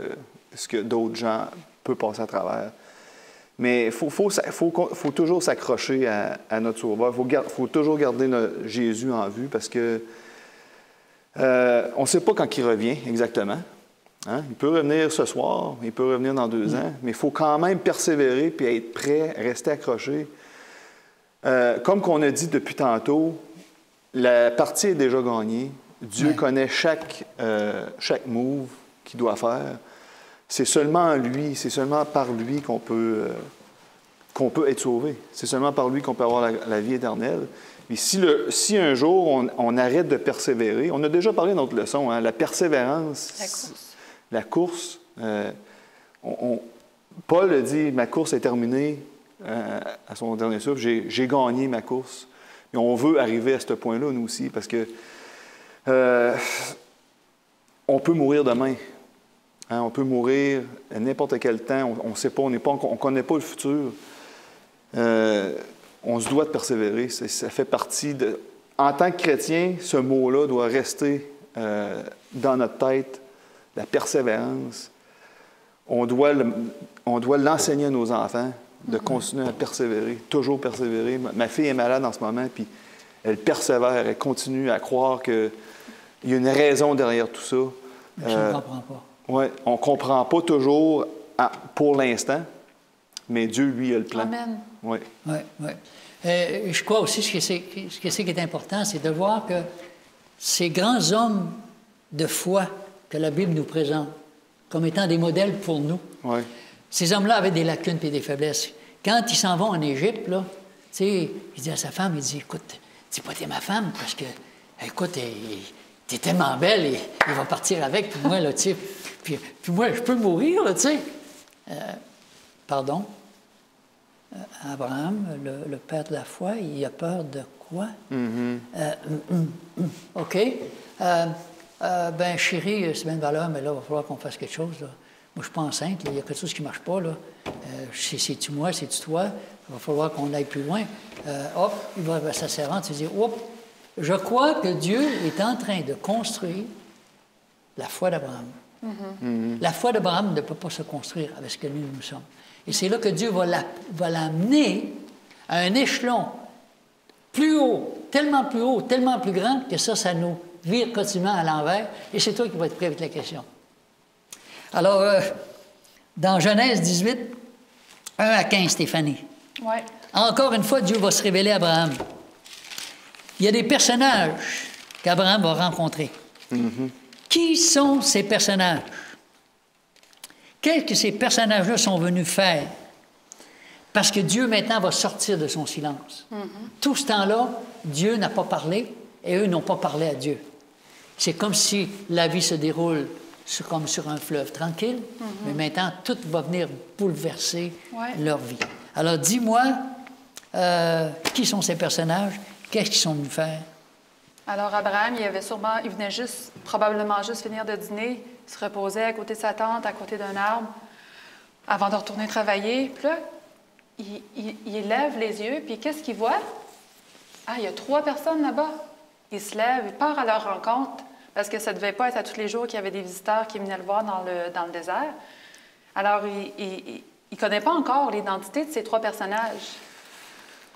ce que d'autres gens peuvent passer à travers. Mais il faut toujours s'accrocher à notre Sauveur. Il faut toujours garder Jésus en vue parce que on ne sait pas quand il revient exactement. Hein? Il peut revenir ce soir, il peut revenir dans 2 ans, mais il faut quand même persévérer puis être prêt, rester accroché. Comme qu'on a dit depuis tantôt, la partie est déjà gagnée. Dieu connaît chaque move qu'il doit faire. C'est seulement lui, c'est seulement par lui qu'on peut être sauvé. C'est seulement par lui qu'on peut avoir la vie éternelle. Et si un jour on arrête de persévérer, on a déjà parlé dans notre leçon, hein, la persévérance, la course. Paul a dit, ma course est terminée à son dernier souffle, j'ai gagné ma course. Et on veut arriver à ce point-là, nous aussi, parce que on peut mourir demain. Hein, on peut mourir à n'importe quel temps. On ne sait pas, on ne connaît pas le futur. On se doit de persévérer. Ça fait partie de... En tant que chrétien, ce mot-là doit rester dans notre tête, la persévérance. On doit l'enseigner à nos enfants, de continuer à persévérer, toujours persévérer. Ma fille est malade en ce moment, puis elle persévère, elle continue à croire qu'il y a une raison derrière tout ça. Je ne comprends pas. Oui, on ne comprend pas toujours pour l'instant, mais Dieu, lui, a le plan. Amen. Oui. Oui, oui. Je crois aussi ce qui est important, c'est de voir que ces grands hommes de foi que la Bible nous présente, comme étant des modèles pour nous. Ouais. Ces hommes-là avaient des lacunes et des faiblesses. Quand ils s'en vont en Égypte, là, tu sais, il dit à sa femme, il dit, écoute, dis pas t'es ma femme, parce que, écoute, t'es tellement belle, et il va partir avec, puis moi, là, tu sais, puis moi, je peux mourir, là, tu sais. Pardon? Abraham, le père de la foi, il a peur de quoi? OK. Ben, chérie, c'est bien de valeur, mais là, il va falloir qu'on fasse quelque chose, là. Moi, je suis pas enceinte, là. Il y a quelque chose qui ne marche pas, là. C'est-tu moi, c'est-tu toi? Il va falloir qu'on aille plus loin. Hop, il va à sa servante, il dit, hop, je crois que Dieu est en train de construire la foi d'Abraham. La foi d'Abraham ne peut pas se construire avec ce que nous sommes. Et c'est là que Dieu va l'amener à un échelon plus haut, tellement plus grand, que ça nous vire continuellement à l'envers. Et c'est toi qui vas être prêt avec la question. Alors, dans Genèse 18, 1 à 15, Stéphanie. Ouais. Encore une fois, Dieu va se révéler à Abraham. Il y a des personnages qu'Abraham va rencontrer. Qui sont ces personnages? Qu'est-ce que ces personnages-là sont venus faire? Parce que Dieu, maintenant, va sortir de son silence. Tout ce temps-là, Dieu n'a pas parlé et eux n'ont pas parlé à Dieu. C'est comme si la vie se déroule comme sur un fleuve tranquille, mais maintenant, tout va venir bouleverser leur vie. Alors, dis-moi, qui sont ces personnages? Qu'est-ce qu'ils sont venus faire? Alors, Abraham, il venait probablement juste finir de dîner, il se reposait à côté de sa tente, à côté d'un arbre, avant de retourner travailler. Puis là, il lève les yeux, puis qu'est-ce qu'il voit? Ah, il y a 3 personnes là-bas. Il se lève, il part à leur rencontre, parce que ça ne devait pas être à tous les jours qu'il y avait des visiteurs qui venaient le voir dans le désert. Alors, il ne connaît pas encore l'identité de ces 3 personnages.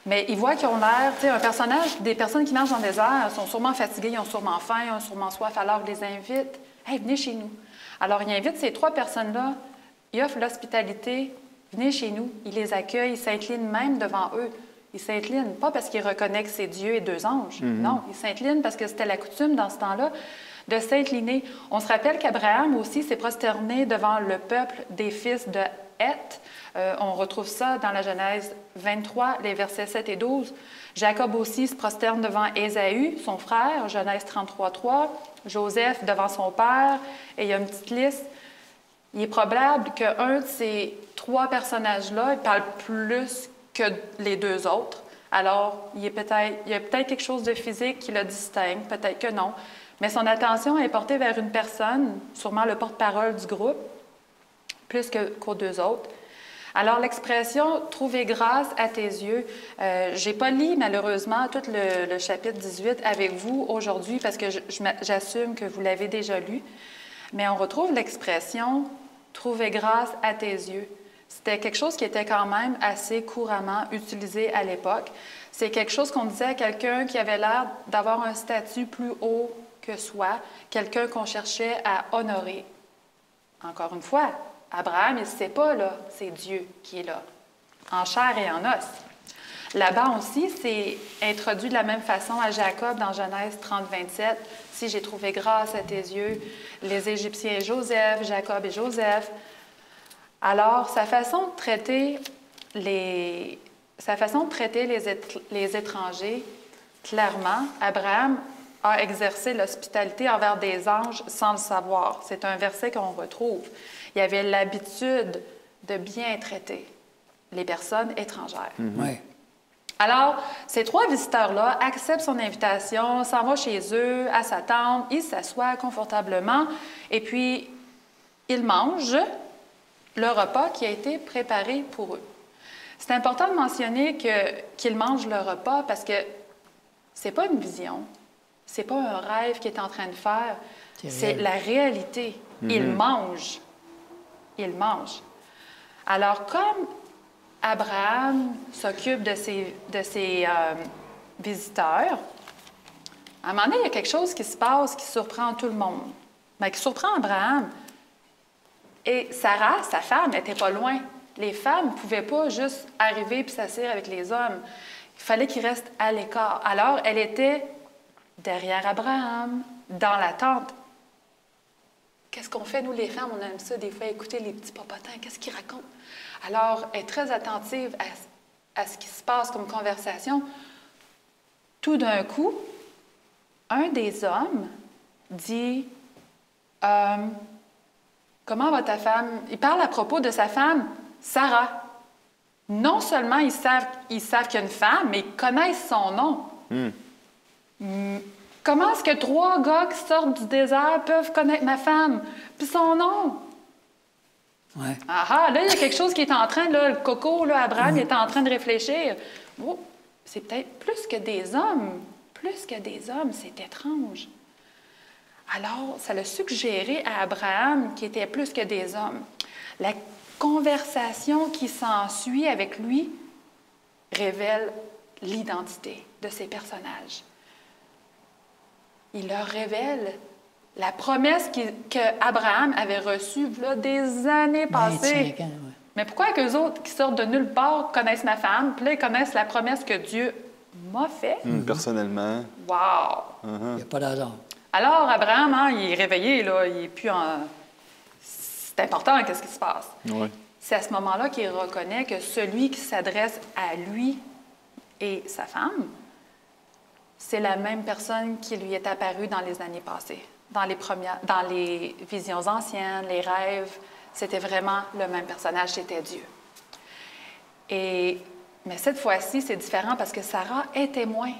Mais il voit qu'ils ont l'air, tu sais, des personnes qui marchent dans le désert sont sûrement fatiguées, ils ont sûrement faim, ils ont sûrement soif, alors il les invite. « Hey, venez chez nous. » Alors, il invite ces 3 personnes-là, il offre l'hospitalité, venez chez nous, il les accueille, il s'incline même devant eux. Il s'incline, pas parce qu'il reconnaît que c'est Dieu et 2 anges, non, il s'incline parce que c'était la coutume dans ce temps-là de s'incliner. On se rappelle qu'Abraham aussi s'est prosterné devant le peuple des fils de Heth. On retrouve ça dans la Genèse 23, les versets 7 et 12. Jacob aussi se prosterne devant Ésaü, son frère, Genèse 33, 3. Joseph devant son père, et il y a une petite liste. Il est probable qu'un de ces 3 personnages-là, il parle plus que les 2 autres. Alors, il y a peut-être quelque chose de physique qui le distingue, peut-être que non. Mais son attention est portée vers une personne, sûrement le porte-parole du groupe, plus qu'aux 2 autres. Alors, l'expression « trouver grâce à tes yeux », je n'ai pas lu malheureusement tout le chapitre 18 avec vous aujourd'hui parce que j'assume que vous l'avez déjà lu, mais on retrouve l'expression « trouver grâce à tes yeux ». C'était quelque chose qui était quand même assez couramment utilisé à l'époque. C'est quelque chose qu'on disait à quelqu'un qui avait l'air d'avoir un statut plus haut que soi, quelqu'un qu'on cherchait à honorer. Encore une fois, Abraham, il ne sait pas, là, c'est Dieu qui est là, en chair et en os. Laban aussi s'est introduit de la même façon à Jacob dans Genèse 30, 27. « Si j'ai trouvé grâce à tes yeux, les Égyptiens Joseph, Jacob et Joseph. » Alors, sa façon de traiter les étrangers, clairement, Abraham a exercé l'hospitalité envers des anges sans le savoir. C'est un verset qu'on retrouve. Il avait l'habitude de bien traiter les personnes étrangères. Oui. Alors, ces 3 visiteurs-là acceptent son invitation, s'en vont chez eux, à sa tente, ils s'assoient confortablement et puis ils mangent le repas qui a été préparé pour eux. C'est important de mentionner qu'ils mangent le repas parce que c'est pas une vision, c'est pas un rêve qu'il est en train de faire, c'est la réalité. Ils mangent. Ils mangent. Alors, comme Abraham s'occupe de ses visiteurs, à un moment donné, il y a quelque chose qui se passe qui surprend tout le monde, mais qui surprend Abraham. Et Sarah, sa femme, n'était pas loin. Les femmes ne pouvaient pas juste arriver et s'asseoir avec les hommes. Il fallait qu'ils restent à l'écart. Alors, elle était derrière Abraham, dans la tente. qu'est-ce qu'on fait, nous les femmes, on aime ça des fois écouter les petits papotins, qu'est-ce qu'ils racontent? Alors, elle est très attentive à ce qui se passe comme conversation. Tout d'un coup, un des hommes dit comment va ta femme? Il parle à propos de sa femme, Sarah. Non seulement ils savent qu'il y a une femme, mais ils connaissent son nom. Comment est-ce que 3 gars qui sortent du désert peuvent connaître ma femme? Puis son nom? Ouais. Ah, là, il y a quelque chose qui est en train, là, le coco, là, Abraham, il est en train de réfléchir. Oh, c'est peut-être plus que des hommes. Plus que des hommes, c'est étrange. Alors, ça l'a suggéré à Abraham qu'il était plus que des hommes. La conversation qui s'ensuit avec lui révèle l'identité de ces personnages. Il leur révèle la promesse qu'Abraham avait reçue là, des années passées. 25 ans, ouais. Mais pourquoi qu'eux autres qui sortent de nulle part connaissent ma femme, puis là, ils connaissent la promesse que Dieu m'a faite? Personnellement. Wow! Il n'y a pas d'hasard. Alors, Abraham, hein, il est réveillé, là, il est plus en... C'est important, qu'est-ce qui se passe? Oui. C'est à ce moment-là qu'il reconnaît que celui qui s'adresse à lui et sa femme, c'est la même personne qui lui est apparue dans les années passées. Dans les visions anciennes, les rêves, c'était vraiment le même personnage, c'était Dieu. Mais cette fois-ci, c'est différent parce que Sarah est témoin.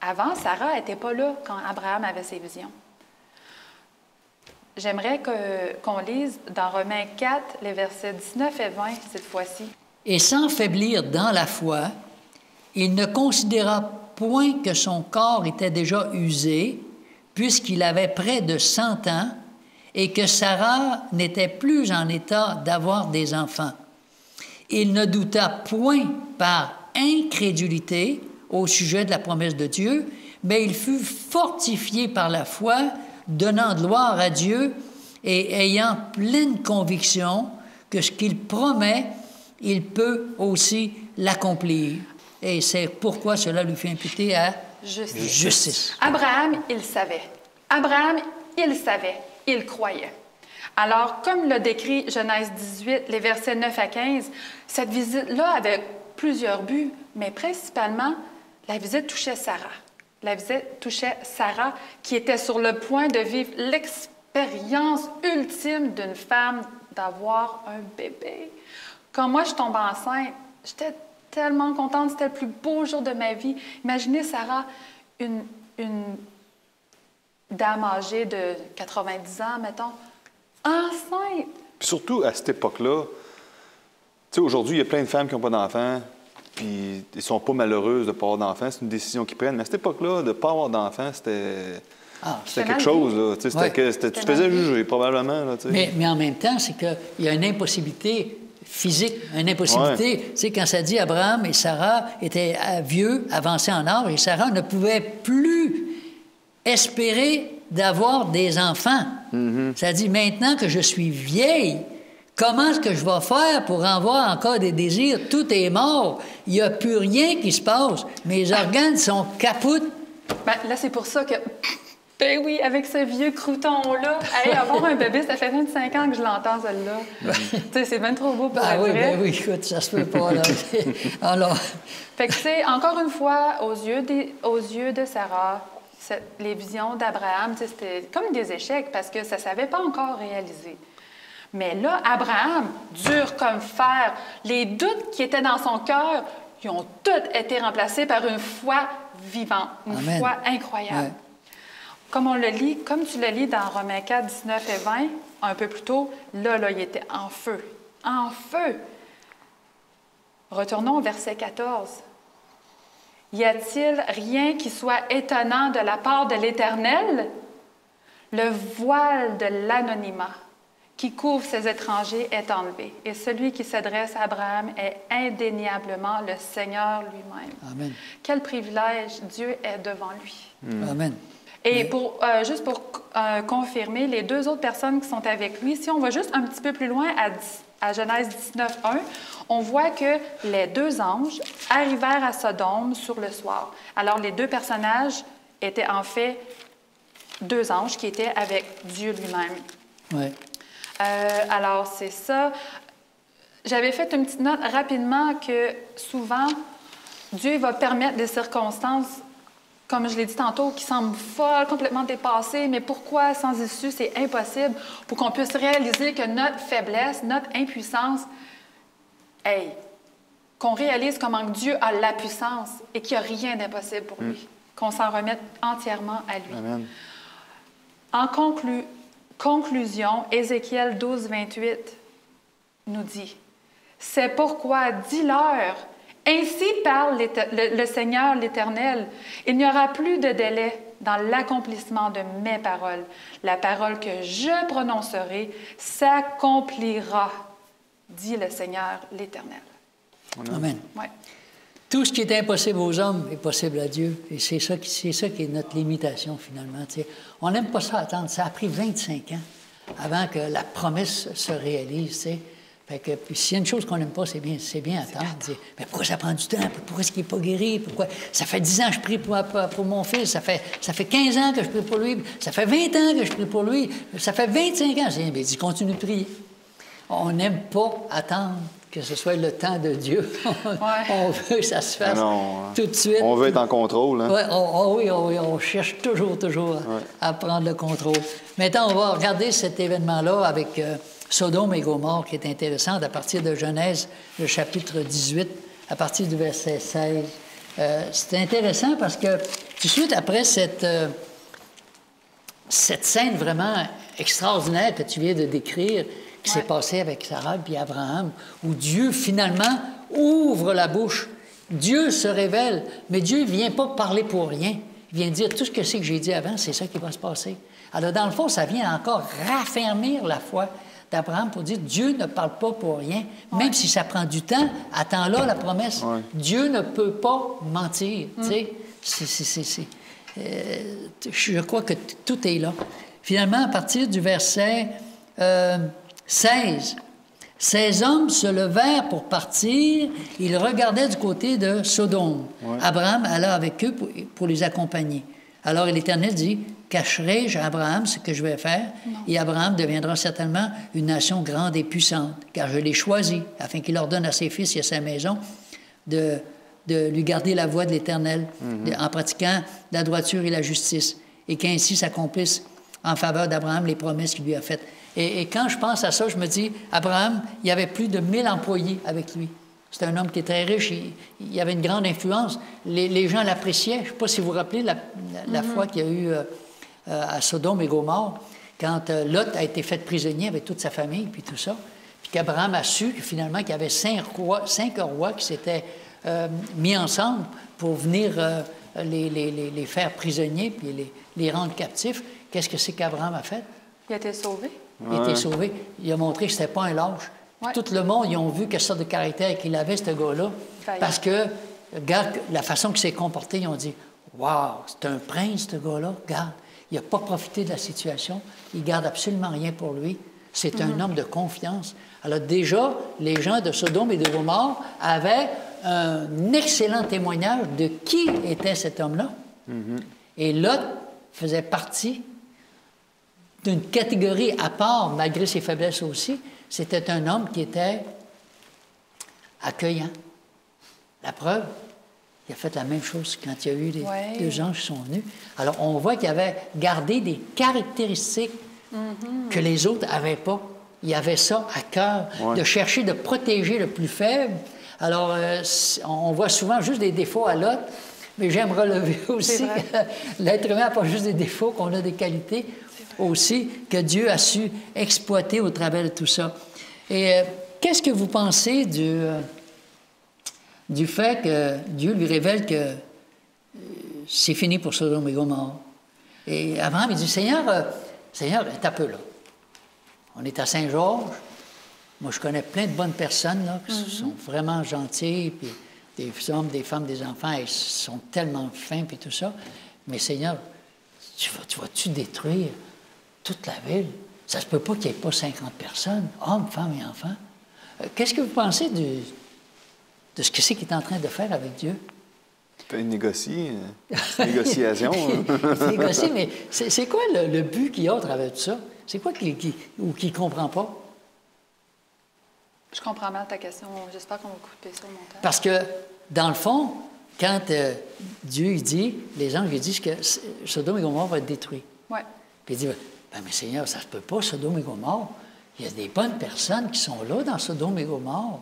Avant, Sarah n'était pas là quand Abraham avait ses visions. J'aimerais qu'on lise dans Romains 4, les versets 19 et 20, cette fois-ci. Et sans faiblir dans la foi, il ne considéra point que son corps était déjà usé, puisqu'il avait près de 100 ans, et que Sarah n'était plus en état d'avoir des enfants. Il ne douta point par incrédulité au sujet de la promesse de Dieu, mais il fut fortifié par la foi, donnant gloire à Dieu et ayant pleine conviction que ce qu'il promet, il peut aussi l'accomplir. Et c'est pourquoi cela lui fait imputer à justice. Abraham, il savait. Abraham, il savait. Il croyait. Alors, comme l'a décrit Genèse 18, les versets 9 à 15, cette visite-là avait plusieurs buts, mais principalement, la visite touchait Sarah. La visite touchait Sarah, qui était sur le point de vivre l'expérience ultime d'une femme d'avoir un bébé. Quand moi, je tombe enceinte, j'étais tellement contente. C'était le plus beau jour de ma vie. Imaginez Sarah, une dame âgée de 90 ans, mettons, enceinte. Puis surtout, à cette époque-là, tu sais, aujourd'hui, il y a plein de femmes qui n'ont pas d'enfants, puis ils ne sont pas malheureuses de ne pas avoir d'enfants. C'est une décision qu'ils prennent. Mais à cette époque-là, de ne pas avoir d'enfants, c'était quelque chose. Là. Tu sais, tu te faisais juger, probablement. Là, tu sais. Mais en même temps, c'est qu'il y a une impossibilité physique, une impossibilité. Tu sais, quand ça dit Abraham et Sarah étaient vieux, avancés en âge, et Sarah ne pouvait plus espérer d'avoir des enfants. Ça dit, maintenant que je suis vieille, comment est-ce que je vais faire pour avoir encore des désirs? Tout est mort. Il n'y a plus rien qui se passe. Mes organes sont capoutes. Ben, là, c'est pour ça que... Ben oui, avec ce vieux crouton-là, hey, avoir un bébé, ça fait 25 ans que je l'entends, celle-là. Tu sais, c'est bien trop beau pour être vrai. Ben oui, écoute, ça se peut pas, là. Alors... Fait que, tu sais, encore une fois, aux yeux de Sarah, les visions d'Abraham, c'était comme des échecs parce que ça ne s'avait pas encore réalisé. Mais là, Abraham, dur comme fer, les doutes qui étaient dans son cœur, ils ont tous été remplacés par une foi vivante, une Amen. foi incroyable. Ouais. Comme tu le lis dans Romains 4, 19 et 20, un peu plus tôt, là, il était en feu. En feu! Retournons au verset 14. Y a-t-il rien qui soit étonnant de la part de l'Éternel? Le voile de l'anonymat qui couvre ces étrangers est enlevé, et celui qui s'adresse à Abraham est indéniablement le Seigneur lui-même. Amen. Quel privilège, Dieu est devant lui. Amen. Et juste pour confirmer, les deux autres personnes qui sont avec lui, si on va juste un petit peu plus loin à Genèse 19, 1, on voit que les deux anges arrivèrent à Sodome sur le soir. Alors, les deux personnages étaient en fait deux anges qui étaient avec Dieu lui-même. Ouais. Alors, c'est ça. J'avais fait une petite note rapidement que souvent, Dieu va permettre des circonstances, comme je l'ai dit tantôt, qui semblent folles, complètement dépassées, mais pourquoi sans issue, c'est impossible, pour qu'on puisse réaliser que notre faiblesse, notre impuissance, qu'on réalise comment Dieu a la puissance et qu'il n'y a rien d'impossible pour lui, qu'on s'en remette entièrement à lui. Amen. En conclusion, Ézéchiel 12, 28 nous dit, « C'est pourquoi, dis-leur, ainsi parle le Seigneur l'Éternel, il n'y aura plus de délai dans l'accomplissement de mes paroles. La parole que je prononcerai s'accomplira, dit le Seigneur l'Éternel. » Amen. Ouais. Tout ce qui est impossible aux hommes est possible à Dieu. Et c'est ça qui est notre limitation, finalement. T'sais. On n'aime pas ça attendre. Ça a pris 25 ans avant que la promesse se réalise. T'sais. Fait que, puis s'il y a une chose qu'on n'aime pas, c'est bien attendre. Mais pourquoi ça prend du temps? Pourquoi est-ce qu'il n'est pas guéri? Pourquoi? Ça fait 10 ans que je prie pour mon fils. Ça fait 15 ans que je prie pour lui. Ça fait 20 ans que je prie pour lui. Ça fait 25 ans. Je dis, continue de prier. On n'aime pas attendre que ce soit le temps de Dieu. On veut que ça se fasse tout de suite. On veut être en contrôle. Hein? Oui, on cherche toujours à prendre le contrôle. Maintenant, on va regarder cet événement-là avec Sodome et Gomorrhe, qui est intéressant, à partir de Genèse, le chapitre 18, à partir du verset 16. C'est intéressant parce que tout de suite après cette scène vraiment extraordinaire que tu viens de décrire, qui s'est passé avec Sarah et Abraham, où Dieu, finalement, ouvre la bouche. Dieu se révèle, mais Dieu ne vient pas parler pour rien. Il vient dire tout ce que c'est que j'ai dit avant, c'est ça qui va se passer. Alors, dans le fond, ça vient encore raffermir la foi d'Abraham pour dire Dieu ne parle pas pour rien. Même si ça prend du temps, attends là la promesse. Dieu ne peut pas mentir. Tu sais, je crois que tout est là. Finalement, à partir du verset 16. Ces hommes se levèrent pour partir. Ils regardaient du côté de Sodome. Abraham alla avec eux pour les accompagner. Alors l'Éternel dit, « Cacherai-je à Abraham ce que je vais faire? Et Abraham deviendra certainement une nation grande et puissante, car je l'ai choisi, afin qu'il ordonne à ses fils et à sa maison de lui garder la voie de l'Éternel, en pratiquant la droiture et la justice, et qu'ainsi s'accomplissent en faveur d'Abraham les promesses qu'il lui a faites. » Et quand je pense à ça, je me dis, Abraham, il y avait plus de 1000 employés avec lui. C'était un homme qui était très riche, il avait une grande influence. Les gens l'appréciaient. Je ne sais pas si vous vous rappelez la fois qu'il y a eu à Sodome et Gomorrhe, quand Lot a été fait prisonnier avec toute sa famille, puis tout ça, puis qu'Abraham a su finalement qu'il y avait 5 rois qui s'étaient mis ensemble pour venir les faire prisonniers, puis les rendre captifs. Qu'est-ce que c'est qu'Abraham a fait? Il a été sauvé. Il a été sauvé. Il a montré que ce n'était pas un lâche. Tout le monde, ils ont vu quelle sorte de caractère qu'il avait, ce gars-là. Parce que, regarde la façon qu'il s'est comporté, ils ont dit « Wow, c'est un prince, ce gars-là. Regarde, il n'a pas profité de la situation. Il ne garde absolument rien pour lui. C'est un homme de confiance. » Alors déjà, les gens de Sodome et de Gomorrhe avaient un excellent témoignage de qui était cet homme-là. Et Lot faisait partie d'une catégorie à part, malgré ses faiblesses aussi. C'était un homme qui était accueillant. La preuve, il a fait la même chose quand il y a eu les 2 anges qui sont venus. Alors, on voit qu'il avait gardé des caractéristiques que les autres n'avaient pas. Il avait ça à cœur, de chercher de protéger le plus faible. Alors, on voit souvent juste des défauts à Lot, mais j'aime relever aussi que l'être humain n'a pas juste des défauts, qu'on a des qualités aussi que Dieu a su exploiter au travers de tout ça. Et qu'est-ce que vous pensez du fait que Dieu lui révèle que c'est fini pour Sodome et Gomorrhe? Et Abraham, il dit, Seigneur, est un peu là. On est à Saint-Georges. Moi, je connais plein de bonnes personnes là, qui sont vraiment gentilles, puis des hommes, des femmes, des enfants, ils sont tellement fins, puis tout ça. Mais Seigneur, tu vas-tu détruire toute la ville? Ça se peut pas qu'il n'y ait pas 50 personnes, hommes, femmes et enfants. Qu'est-ce que vous pensez de ce que c'est qu'il est en train de faire avec Dieu? Il négocie. Négociation. Il négocie, mais c'est quoi le but qu'il y a au travers de ça? C'est quoi qui ne comprend pas? Je comprends mal ta question. J'espère qu'on va couper ça au montage. Parce que, dans le fond, quand Dieu il dit, les anges ils disent que Sodome et Gomorrhe va être détruit. Oui. Puis il dit, ben, mais Seigneur, ça ne se peut pas, Sodome et Gomorrhe. Il y a des bonnes personnes qui sont là dans Sodome et Gomorrhe.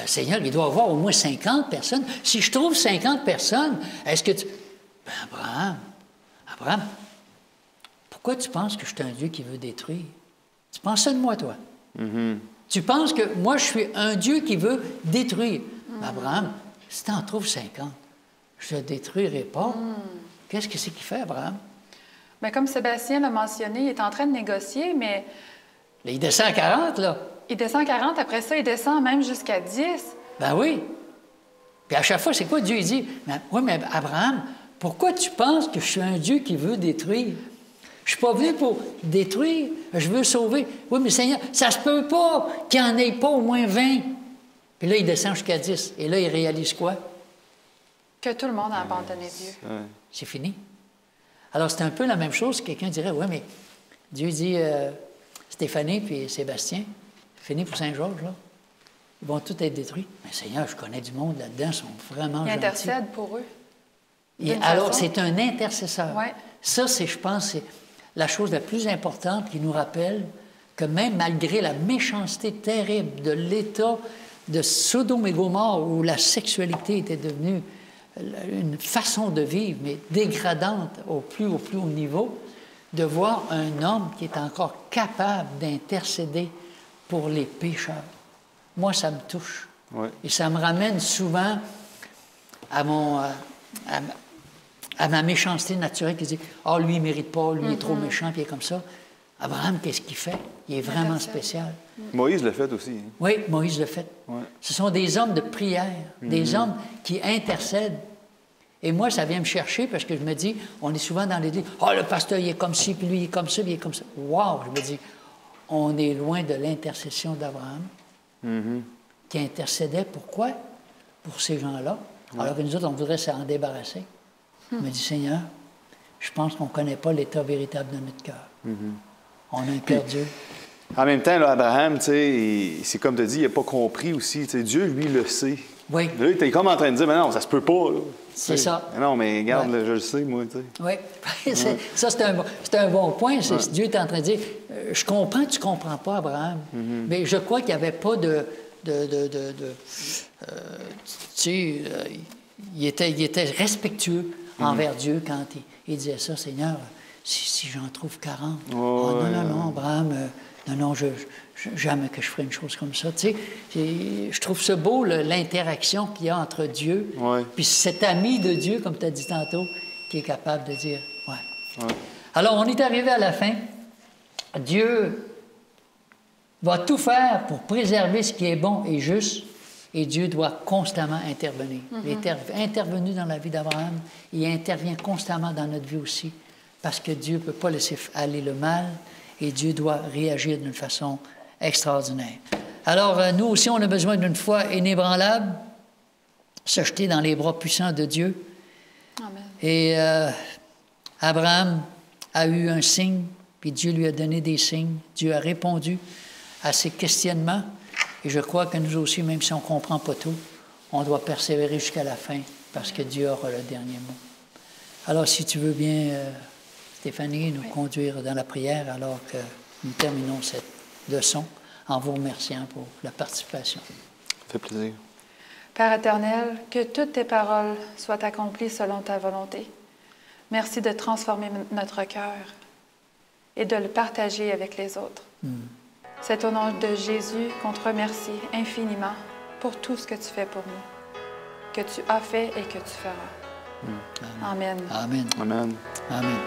Seigneur, il doit y avoir au moins 50 personnes. Si je trouve 50 personnes, est-ce que tu... Ben, Abraham, pourquoi tu penses que je suis un Dieu qui veut détruire? Tu penses ça de moi, toi? Tu penses que moi, je suis un Dieu qui veut détruire. Ben, Abraham, si tu en trouves 50, je ne te détruirai pas. Qu'est-ce que c'est qu'il fait, Abraham? Bien, comme Sébastien l'a mentionné, il est en train de négocier, mais... Là, il descend à 40, là. Il descend à 40, après ça, il descend même jusqu'à 10. Ben oui. Puis à chaque fois, c'est quoi Dieu il dit? Oui, mais Abraham, pourquoi tu penses que je suis un Dieu qui veut détruire? Je ne suis pas venu pour détruire, je veux sauver. Oui, mais Seigneur, ça se peut pas qu'il n'y en ait pas au moins 20. Puis là, il descend jusqu'à 10. Et là, il réalise quoi? Que tout le monde a abandonné Dieu. C'est fini. Alors, c'est un peu la même chose. Quelqu'un dirait, oui, mais Dieu dit, Stéphanie puis Sébastien, fini pour Saint-Georges, là. Ils vont tous être détruits. Mais Seigneur, je connais du monde là-dedans, ils sont vraiment gentils. Il intercède pour eux. Alors, c'est un intercesseur. Ouais. Ça, c'est, je pense, c'est la chose la plus importante qui nous rappelle que même malgré la méchanceté terrible de l'État de Sodome et Gomorrhe, où la sexualité était devenue une façon de vivre, mais dégradante au plus haut niveau, de voir un homme qui est encore capable d'intercéder pour les pécheurs. Moi, ça me touche. Ouais. Et ça me ramène souvent à ma méchanceté naturelle qui dit « Ah, lui, il ne mérite pas, lui, il est trop méchant, puis il est comme ça. » Abraham, qu'est-ce qu'il fait? Il est vraiment spécial. Moïse l'a fait aussi. Hein? Oui, Moïse l'a fait. Ouais. Ce sont des hommes de prière, des hommes qui intercèdent. Et moi, ça vient me chercher parce que je me dis, on est souvent dans l'Église, « Ah, le pasteur, il est comme ci, puis lui, il est comme ça, puis il est comme ça. » Wow! Je me dis, on est loin de l'intercession d'Abraham, qui intercédait. Pourquoi? Pour ces gens-là. Ouais. Alors que nous autres, on voudrait s'en débarrasser. Je me dis, Seigneur, je pense qu'on ne connaît pas l'état véritable de notre cœur. On a un cœur Dieu. En même temps, là, Abraham, tu sais, c'est comme tu dis, il n'a pas compris aussi. Tu sais, Dieu, lui, le sait. Oui. Là, il est comme en train de dire, mais non, ça se peut pas. Là. C'est ça. Mais non, mais regarde, là, je le sais, moi, tu sais. Oui. Ça, c'est un bon point. Dieu est en train de dire, je comprends, tu ne comprends pas, Abraham. Mais je crois qu'il n'y avait pas il était respectueux envers Dieu quand il disait ça, Seigneur, si j'en trouve 40. Non, Abraham, non, jamais que je ferai une chose comme ça. Tu sais, je trouve ça beau, l'interaction qu'il y a entre Dieu puis cet ami de Dieu, comme tu as dit tantôt, qui est capable de dire, ouais. Alors, on est arrivé à la fin. Dieu va tout faire pour préserver ce qui est bon et juste, et Dieu doit constamment intervenir. Il est intervenu dans la vie d'Abraham, il intervient constamment dans notre vie aussi, parce que Dieu ne peut pas laisser aller le mal, et Dieu doit réagir d'une façon extraordinaire. Alors, nous aussi, on a besoin d'une foi inébranlable, se jeter dans les bras puissants de Dieu. Amen. Et Abraham a eu un signe, puis Dieu lui a donné des signes. Dieu a répondu à ses questionnements. Et je crois que nous aussi, même si on ne comprend pas tout, on doit persévérer jusqu'à la fin, parce que Dieu aura le dernier mot. Alors, si tu veux bien, Stéphanie, nous conduire dans la prière, alors que nous terminons cette leçon, en vous remerciant pour la participation. Ça fait plaisir. Père éternel, que toutes tes paroles soient accomplies selon ta volonté. Merci de transformer notre cœur et de le partager avec les autres. C'est au nom de Jésus qu'on te remercie infiniment pour tout ce que tu fais pour nous, que tu as fait et que tu feras. Amen. Amen. Amen. Amen.